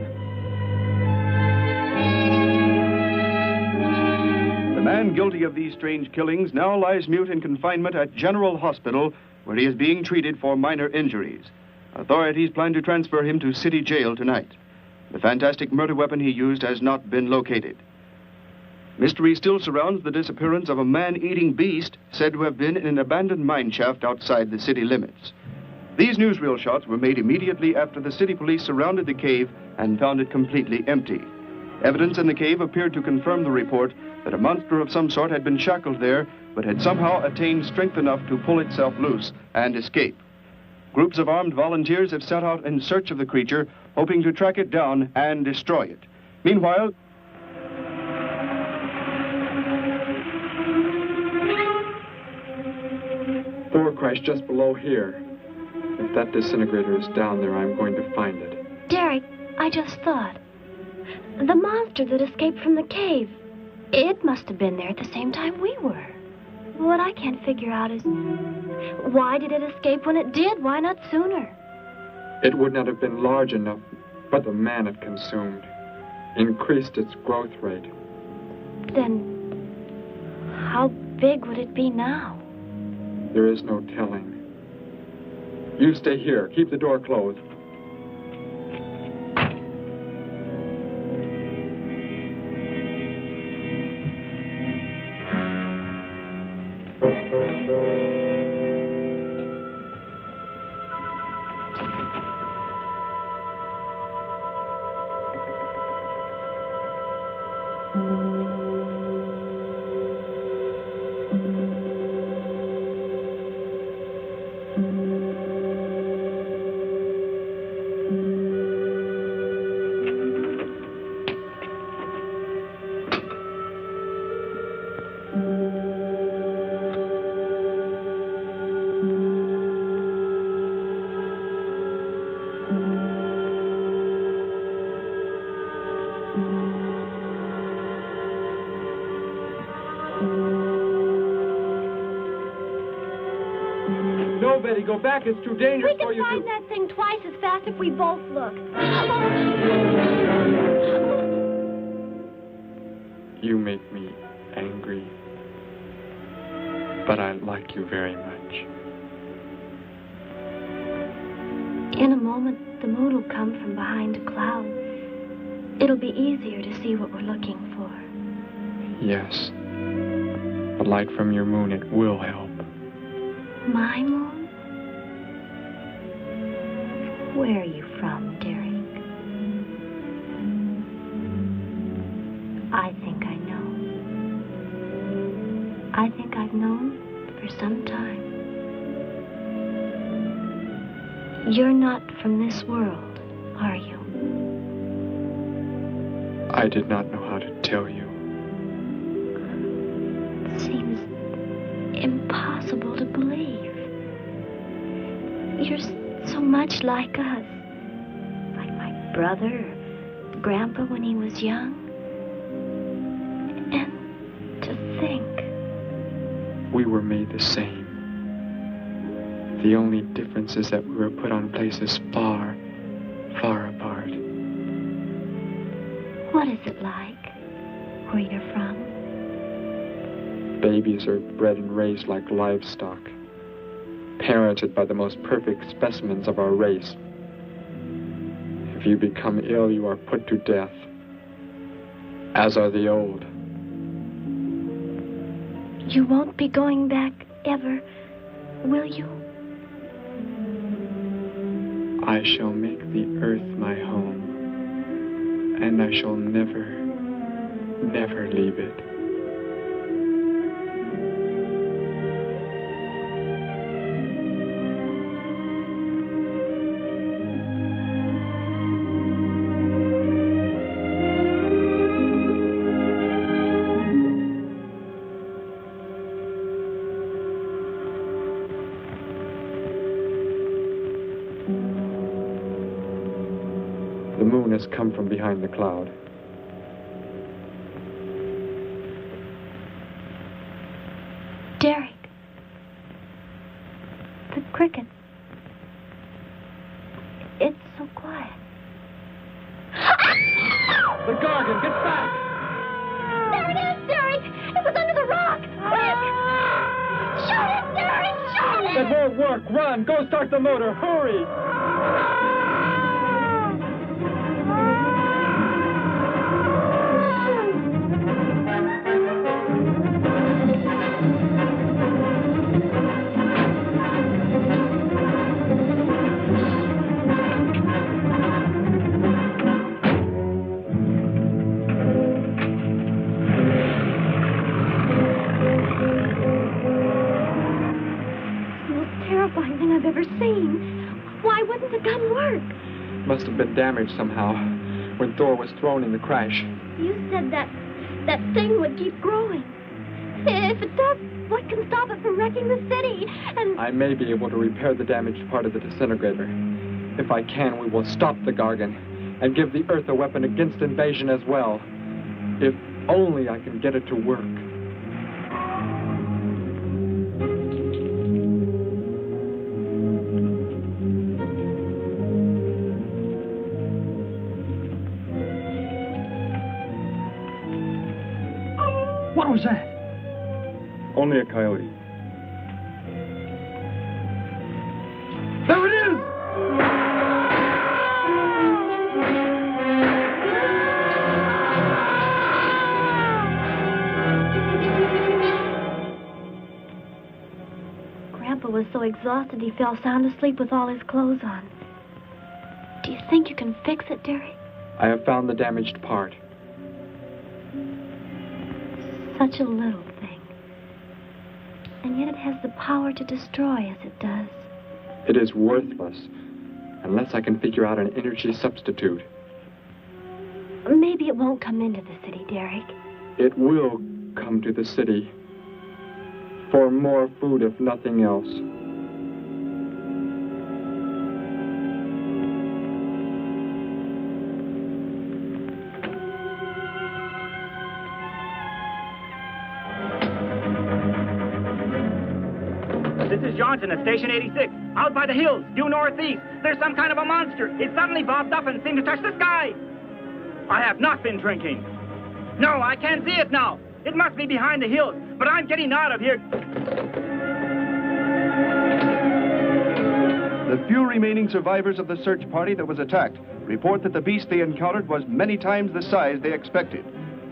The man guilty of these strange killings now lies mute in confinement at General Hospital, where he is being treated for minor injuries. Authorities plan to transfer him to City Jail tonight. The fantastic murder weapon he used has not been located. Mystery still surrounds the disappearance of a man-eating beast said to have been in an abandoned mine shaft outside the city limits. These newsreel shots were made immediately after the city police surrounded the cave and found it completely empty. Evidence in the cave appeared to confirm the report that a monster of some sort had been shackled there, but had somehow attained strength enough to pull itself loose and escape. Groups of armed volunteers have set out in search of the creature, hoping to track it down and destroy it. Meanwhile, Thor crashed just below here. If that disintegrator is down there, I'm going to find it. Derek, I just thought. The monster that escaped from the cave. It must have been there at the same time we were. What I can't figure out is, why did it escape when it did? Why not sooner? It would not have been large enough, but the man it consumed increased its growth rate. Then, how big would it be now? There is no telling. You stay here. Keep the door closed. No, Betty, go back. It's too dangerous for you We can find that thing twice as fast if we both look. You make me angry, but I like you very much. In a moment, the moon will come from behind a cloud. It'll be easier to see what we're looking for. Yes. The light from your moon, it will help. My moon? Where are you from, Derek? I think I know. I think I've known for some time. You're not from this world, are you? I did not know how to tell you. It seems impossible to believe. You're so much like us. Like my brother, or Grandpa when he was young. And to think. We were made the same. The only difference is that we were put on places far, far apart. What is it like where you're from? Babies are bred and raised like livestock, parented by the most perfect specimens of our race. If you become ill, you are put to death, as are the old. You won't be going back ever, will you? I shall make the earth my home, and I shall never, never leave it. The moon has come from behind the cloud. Derek. The cricket. It's so quiet. The Gargon, get back! There it is, Derek! It was under the rock! Quick! Shoot it, Derek! Shoot it! That won't work. Run! Go start the motor. Hurry! I've ever seen. Why wouldn't the gun work? Must have been damaged somehow when Thor was thrown in the crash. You said that thing would keep growing. If it does, what can stop it from wrecking the city? And I may be able to repair the damaged part of the disintegrator. If I can, we will stop the Gargon. and give the Earth a weapon against invasion as well. If only I can get it to work. What was that? Only a coyote. There it is! Grandpa was so exhausted he fell sound asleep with all his clothes on. Do you think you can fix it, Derek? I have found the damaged part. Such a little thing. And yet it has the power to destroy as it does. It is worthless, unless I can figure out an energy substitute. Maybe it won't come into the city, Derek. It will come to the city. For more food, if nothing else. This is Johnson at Station 86. Out by the hills, due northeast. There's some kind of a monster. It suddenly bobbed up and seemed to touch the sky. I have not been drinking. No, I can't see it now. It must be behind the hills, but I'm getting out of here. The few remaining survivors of the search party that was attacked report that the beast they encountered was many times the size they expected,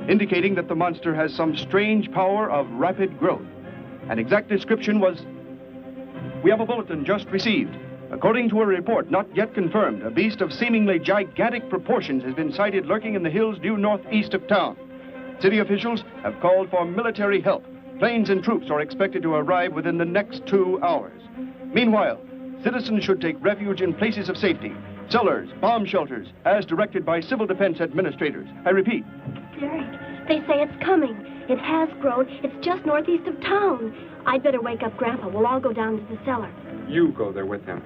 indicating that the monster has some strange power of rapid growth. An exact description was... We have a bulletin just received. According to a report not yet confirmed, a beast of seemingly gigantic proportions has been sighted lurking in the hills due northeast of town. City officials have called for military help. Planes and troops are expected to arrive within the next 2 hours. Meanwhile, citizens should take refuge in places of safety, cellars, bomb shelters, as directed by civil defense administrators. I repeat. Derek, they say it's coming. It has grown. It's just northeast of town. I'd better wake up Grandpa. We'll all go down to the cellar. You go there with him.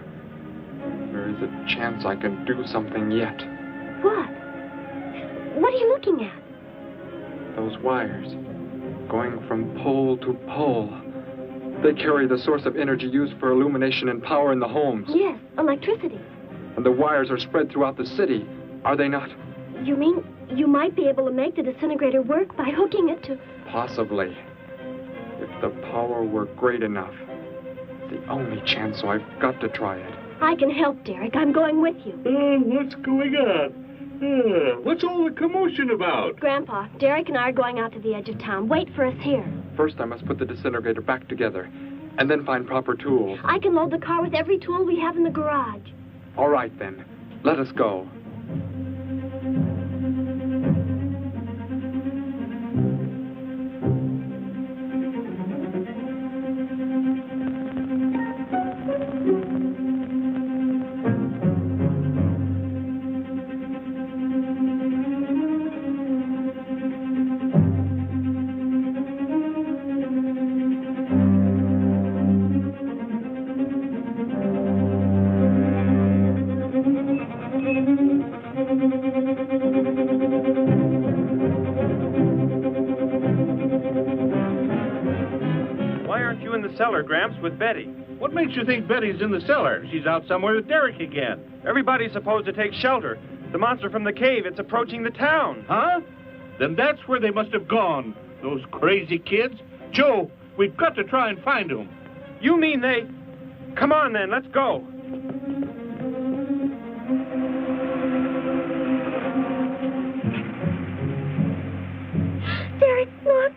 There is a chance I can do something yet. What? What are you looking at? Those wires, going from pole to pole. They carry the source of energy used for illumination and power in the homes. Yes, electricity. And the wires are spread throughout the city, are they not? You mean you might be able to make the disintegrator work by hooking it to... Possibly. If the power were great enough. The only chance, so I've got to try it. I can help, Derek. I'm going with you. What's going on? What's all the commotion about? Grandpa, Derek and I are going out to the edge of town. Wait for us here. First, I must put the disintegrator back together, and then find proper tools. I can load the car with every tool we have in the garage. All right, then. Let us go. Cellar, Gramps, with Betty. What makes you think Betty's in the cellar? She's out somewhere with Derek again. Everybody's supposed to take shelter. The monster from the cave, it's approaching the town. Huh? Then that's where they must have gone. Those crazy kids. Joe, we've got to try and find them. You mean they... Come on, then, let's go. Derek, look.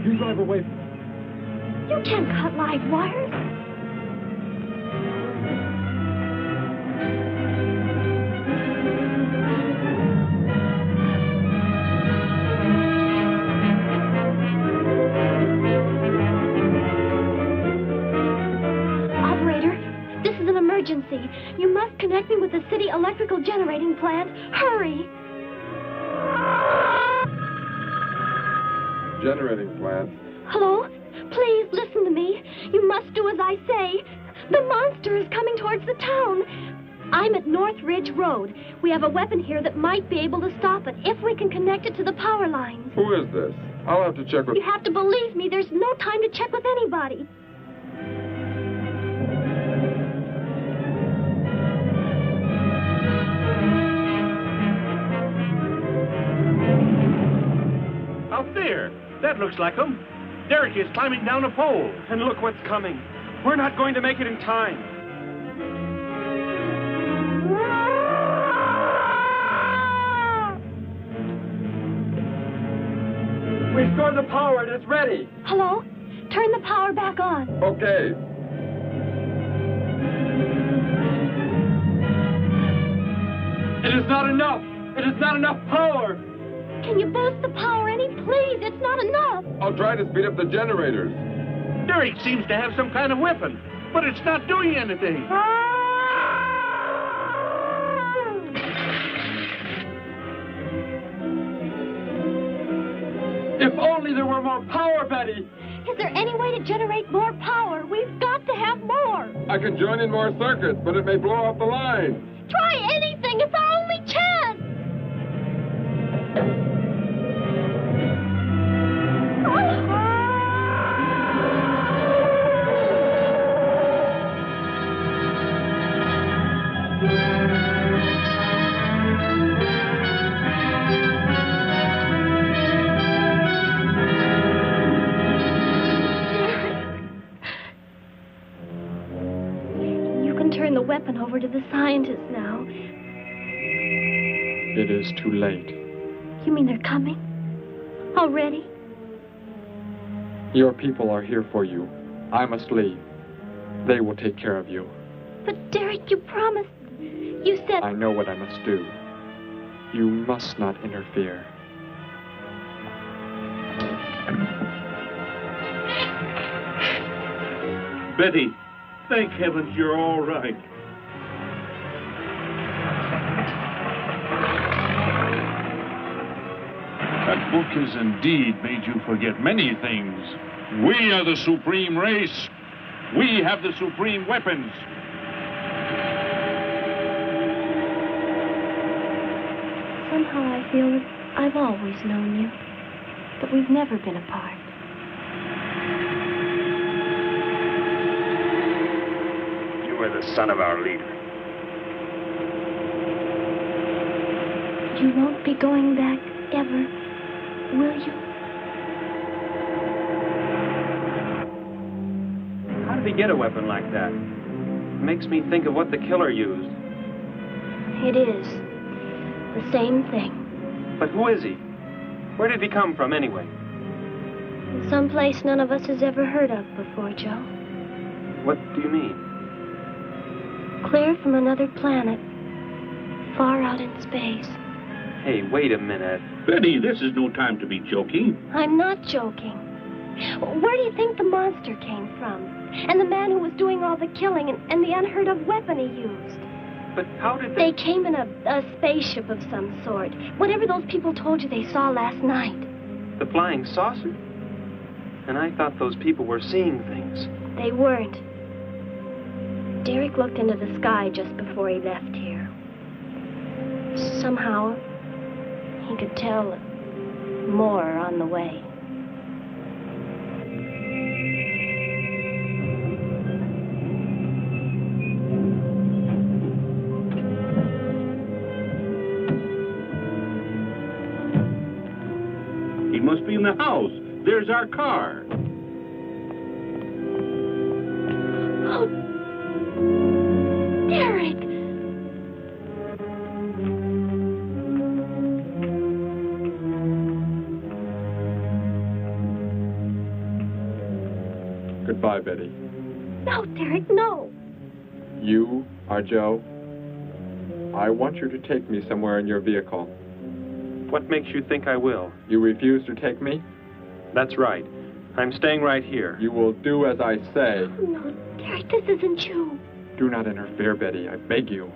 You drive away from me. You can't cut live wires. Operator, this is an emergency. You must connect me with the city electrical generating plant. Hurry! Generating plant. Hello? Please listen to me. You must do as I say. The monster is coming towards the town. I'm at North Ridge Road. We have a weapon here that might be able to stop it if we can connect it to the power lines. Who is this? I'll have to check with... You have to believe me. There's no time to check with anybody. Out there. That looks like him. Derek is climbing down a pole. And look what's coming. We're not going to make it in time. Restore the power. It is ready. Hello? Turn the power back on. Okay. It is not enough. It is not enough power. Can you boost the power any? Please, it's not enough. I'll try to speed up the generators. Derek seems to have some kind of weapon, but it's not doing anything. If only there were more power, Betty. Is there any way to generate more power? We've got to have more. I can join in more circuits, but it may blow up the line. Try anything. It's our only chance. Turn the weapon over to the scientists now. It is too late. You mean they're coming? Already? Your people are here for you. I must leave. They will take care of you. But Derek, you promised. You said... I know what I must do. You must not interfere. Betty, thank heavens you're all right. That book has indeed made you forget many things. We are the supreme race. We have the supreme weapons. Somehow I feel that I've always known you, but we've never been apart. You are the son of our leader. You won't be going back ever, will you? How did he get a weapon like that? It makes me think of what the killer used. It is. The same thing. But who is he? Where did he come from, anyway? Someplace none of us has ever heard of before, Joe. What do you mean? Clear from another planet. Far out in space. Hey, wait a minute. Betty, this is no time to be joking. I'm not joking. Where do you think the monster came from? And the man who was doing all the killing and the unheard of weapon he used? But how did they... They came in a spaceship of some sort. Whatever those people told you they saw last night. The flying saucer? And I thought those people were seeing things. They weren't. Derek looked into the sky just before he left here. Somehow, he could tell more on the way. He must be in the house. There's our car. Oh, Derek! Goodbye, Betty. No, Derek, no. You are Joe. I want you to take me somewhere in your vehicle. What makes you think I will? You refuse to take me? That's right. I'm staying right here. You will do as I say. Oh, no, Derek, this isn't you. Do not interfere, Betty. I beg you.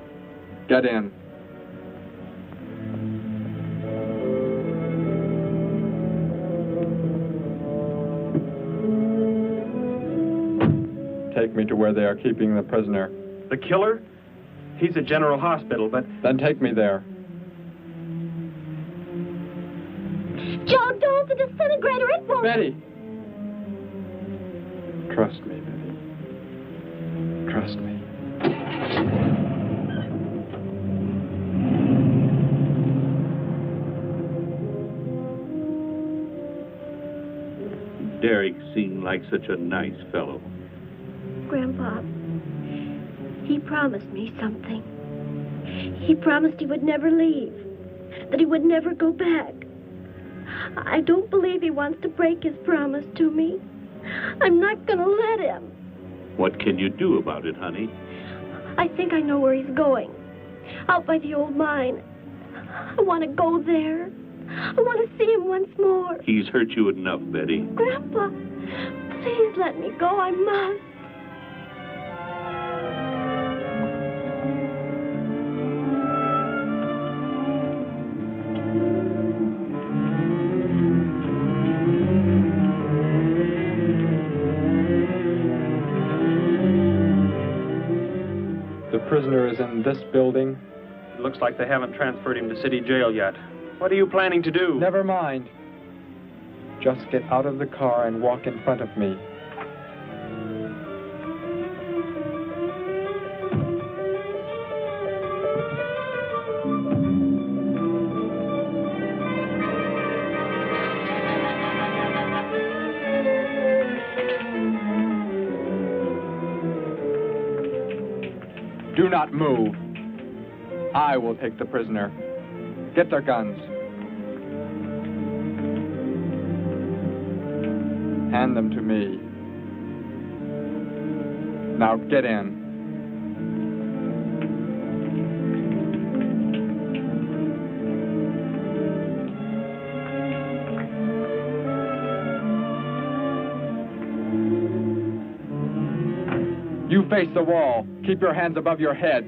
Get in. take me to where they are keeping the prisoner. The killer? He's at General Hospital, but... Then take me there. Joe, don't! The disintegrator, it won't... Betty! Trust me, Betty. Trust me. Derek seemed like such a nice fellow. Grandpa, he promised me something. He promised he would never leave, that he would never go back. I don't believe he wants to break his promise to me. I'm not going to let him. What can you do about it, honey? I think I know where he's going. Out by the old mine. I want to go there. I want to see him once more. He's hurt you enough, Betty. Grandpa, please let me go. I must. The prisoner is in this building. It looks like they haven't transferred him to city jail yet. What are you planning to do? Never mind. Just get out of the car and walk in front of me. Do not move. I will take the prisoner. Get their guns. Hand them to me. Now get in. You face the wall. Keep your hands above your heads.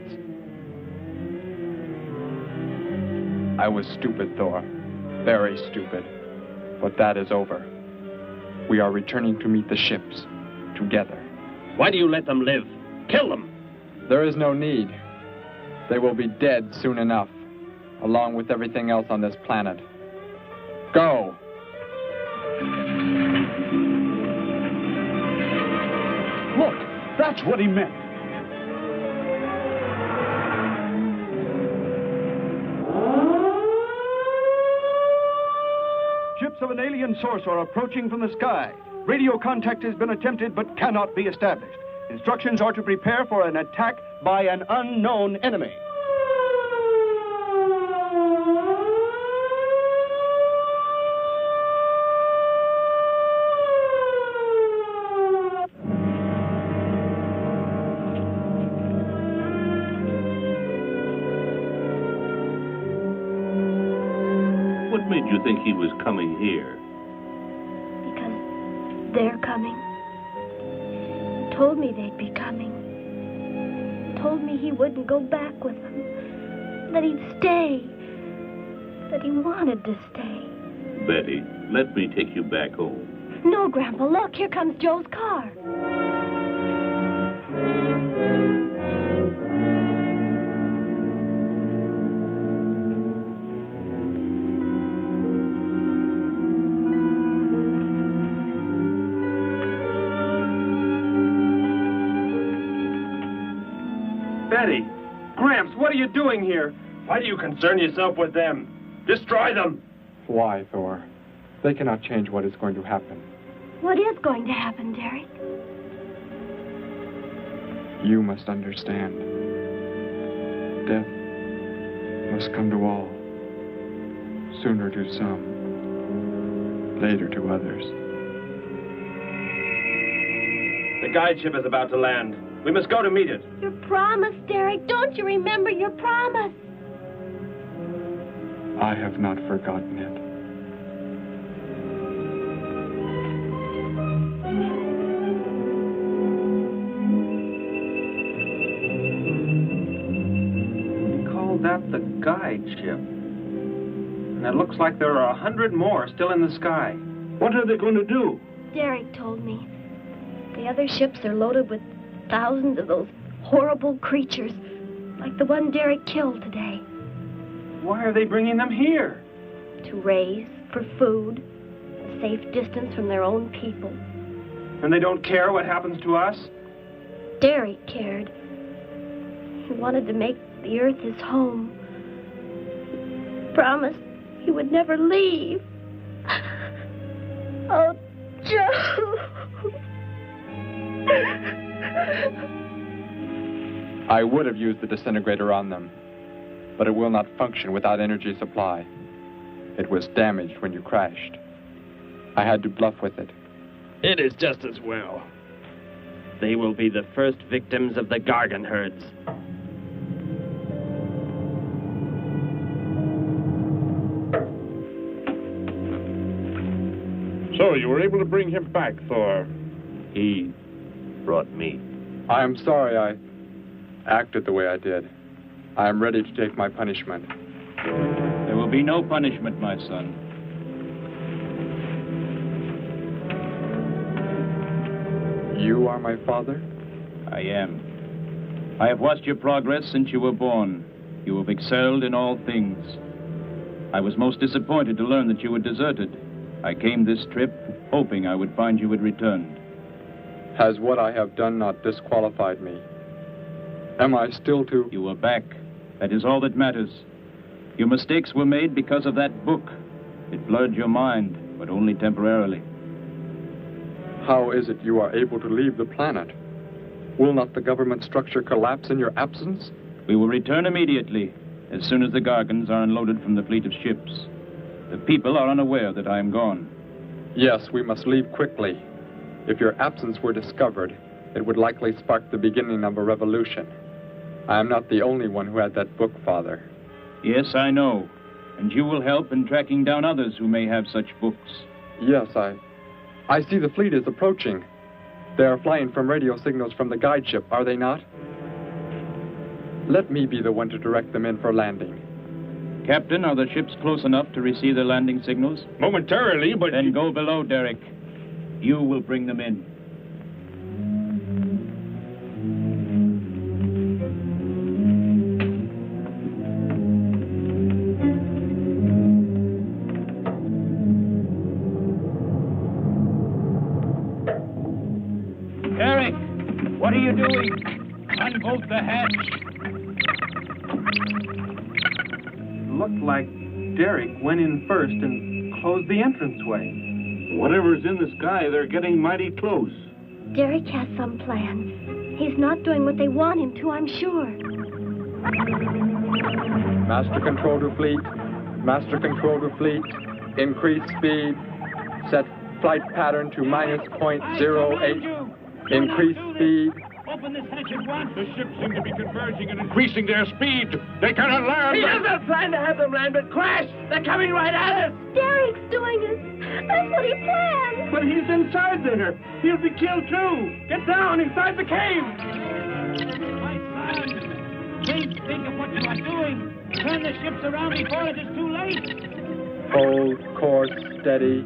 I was stupid, Thor. Very stupid. But that is over. We are returning to meet the ships. Together. Why do you let them live? Kill them! There is no need. They will be dead soon enough, along with everything else on this planet. Go! Look, that's what he meant. Ships of an alien source are approaching from the sky. Radio contact has been attempted but cannot be established. Instructions are to prepare for an attack by an unknown enemy. What made you think he was coming here? Because they're coming. Told me they'd be coming. Told me he wouldn't go back with them. That he'd stay. That he wanted to stay. Betty, let me take you back home. No, Grandpa, look, here comes Joe's car. Betty! Gramps, what are you doing here? Why do you concern yourself with them? Destroy them! Why, Thor? They cannot change what is going to happen. What is going to happen, Derek? You must understand. Death must come to all. Sooner to some, later to others. The guide ship is about to land. We must go to meet it. Your promise, Derek. Don't you remember your promise? I have not forgotten it. They call that the guide ship. And it looks like there are 100 more still in the sky. What are they going to do? Derek told me. The other ships are loaded with thousands of those horrible creatures, like the one Derek killed today. Why are they bringing them here? To raise for food, a safe distance from their own people. And they don't care what happens to us? Derek cared. He wanted to make the earth his home. He promised he would never leave. Oh, Joe. I would have used the disintegrator on them, but it will not function without energy supply. It was damaged when you crashed. I had to bluff with it. It is just as well. They will be the first victims of the Gargon herds. So, you were able to bring him back, Thor? He brought me. I am sorry I acted the way I did. I am ready to take my punishment. There will be no punishment, my son. You are my father? I am. I have watched your progress since you were born. You have excelled in all things. I was most disappointed to learn that you were deserted. I came this trip hoping I would find you had returned. Has what I have done not disqualified me? Am I still to... You are back. That is all that matters. Your mistakes were made because of that book. It blurred your mind, but only temporarily. How is it you are able to leave the planet? Will not the government structure collapse in your absence? We will return immediately, as soon as the Gargons are unloaded from the fleet of ships. The people are unaware that I am gone. Yes, we must leave quickly. If your absence were discovered, it would likely spark the beginning of a revolution. I am not the only one who had that book, Father. Yes, I know. And you will help in tracking down others who may have such books. Yes, I see the fleet is approaching. They are flying from radio signals from the guide ship, are they not? Let me be the one to direct them in for landing. Captain, are the ships close enough to receive their landing signals? Momentarily, but... Then go below, Derek. You will bring them in. Derek, what are you doing? Unbolt the hatch. Looked like Derek went in first and closed the entranceway. Whatever's in the sky, they're getting mighty close. Derek has some plan. He's not doing what they want him to, I'm sure. Master control to fleet. Master control to fleet. Increase speed. Set flight pattern to -0.08. Increase speed. Open this hatch at once. The ships seem to be converging and increasing their speed. They cannot land. He doesn't plan to have them land, but crash. They're coming right at us. Derek's doing it. That's what he planned. But he's inside there. He'll be killed too. Get down inside the cave. My son, please think of what you are doing. Turn the ships around before it is too late. Hold course steady.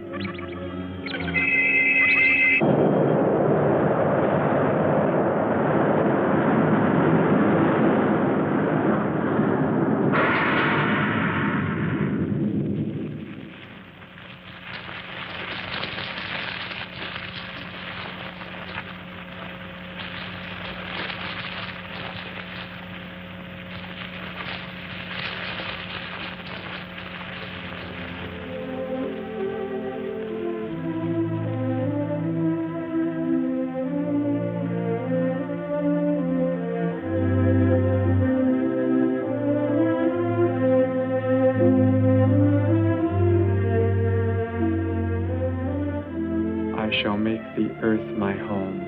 I shall make the earth my home,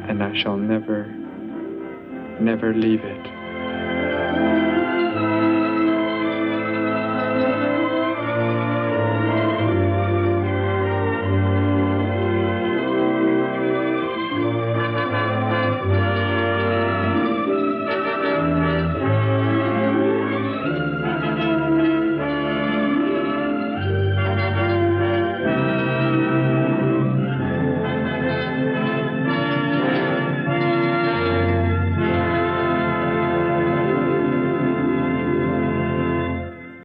and I shall never, never leave it.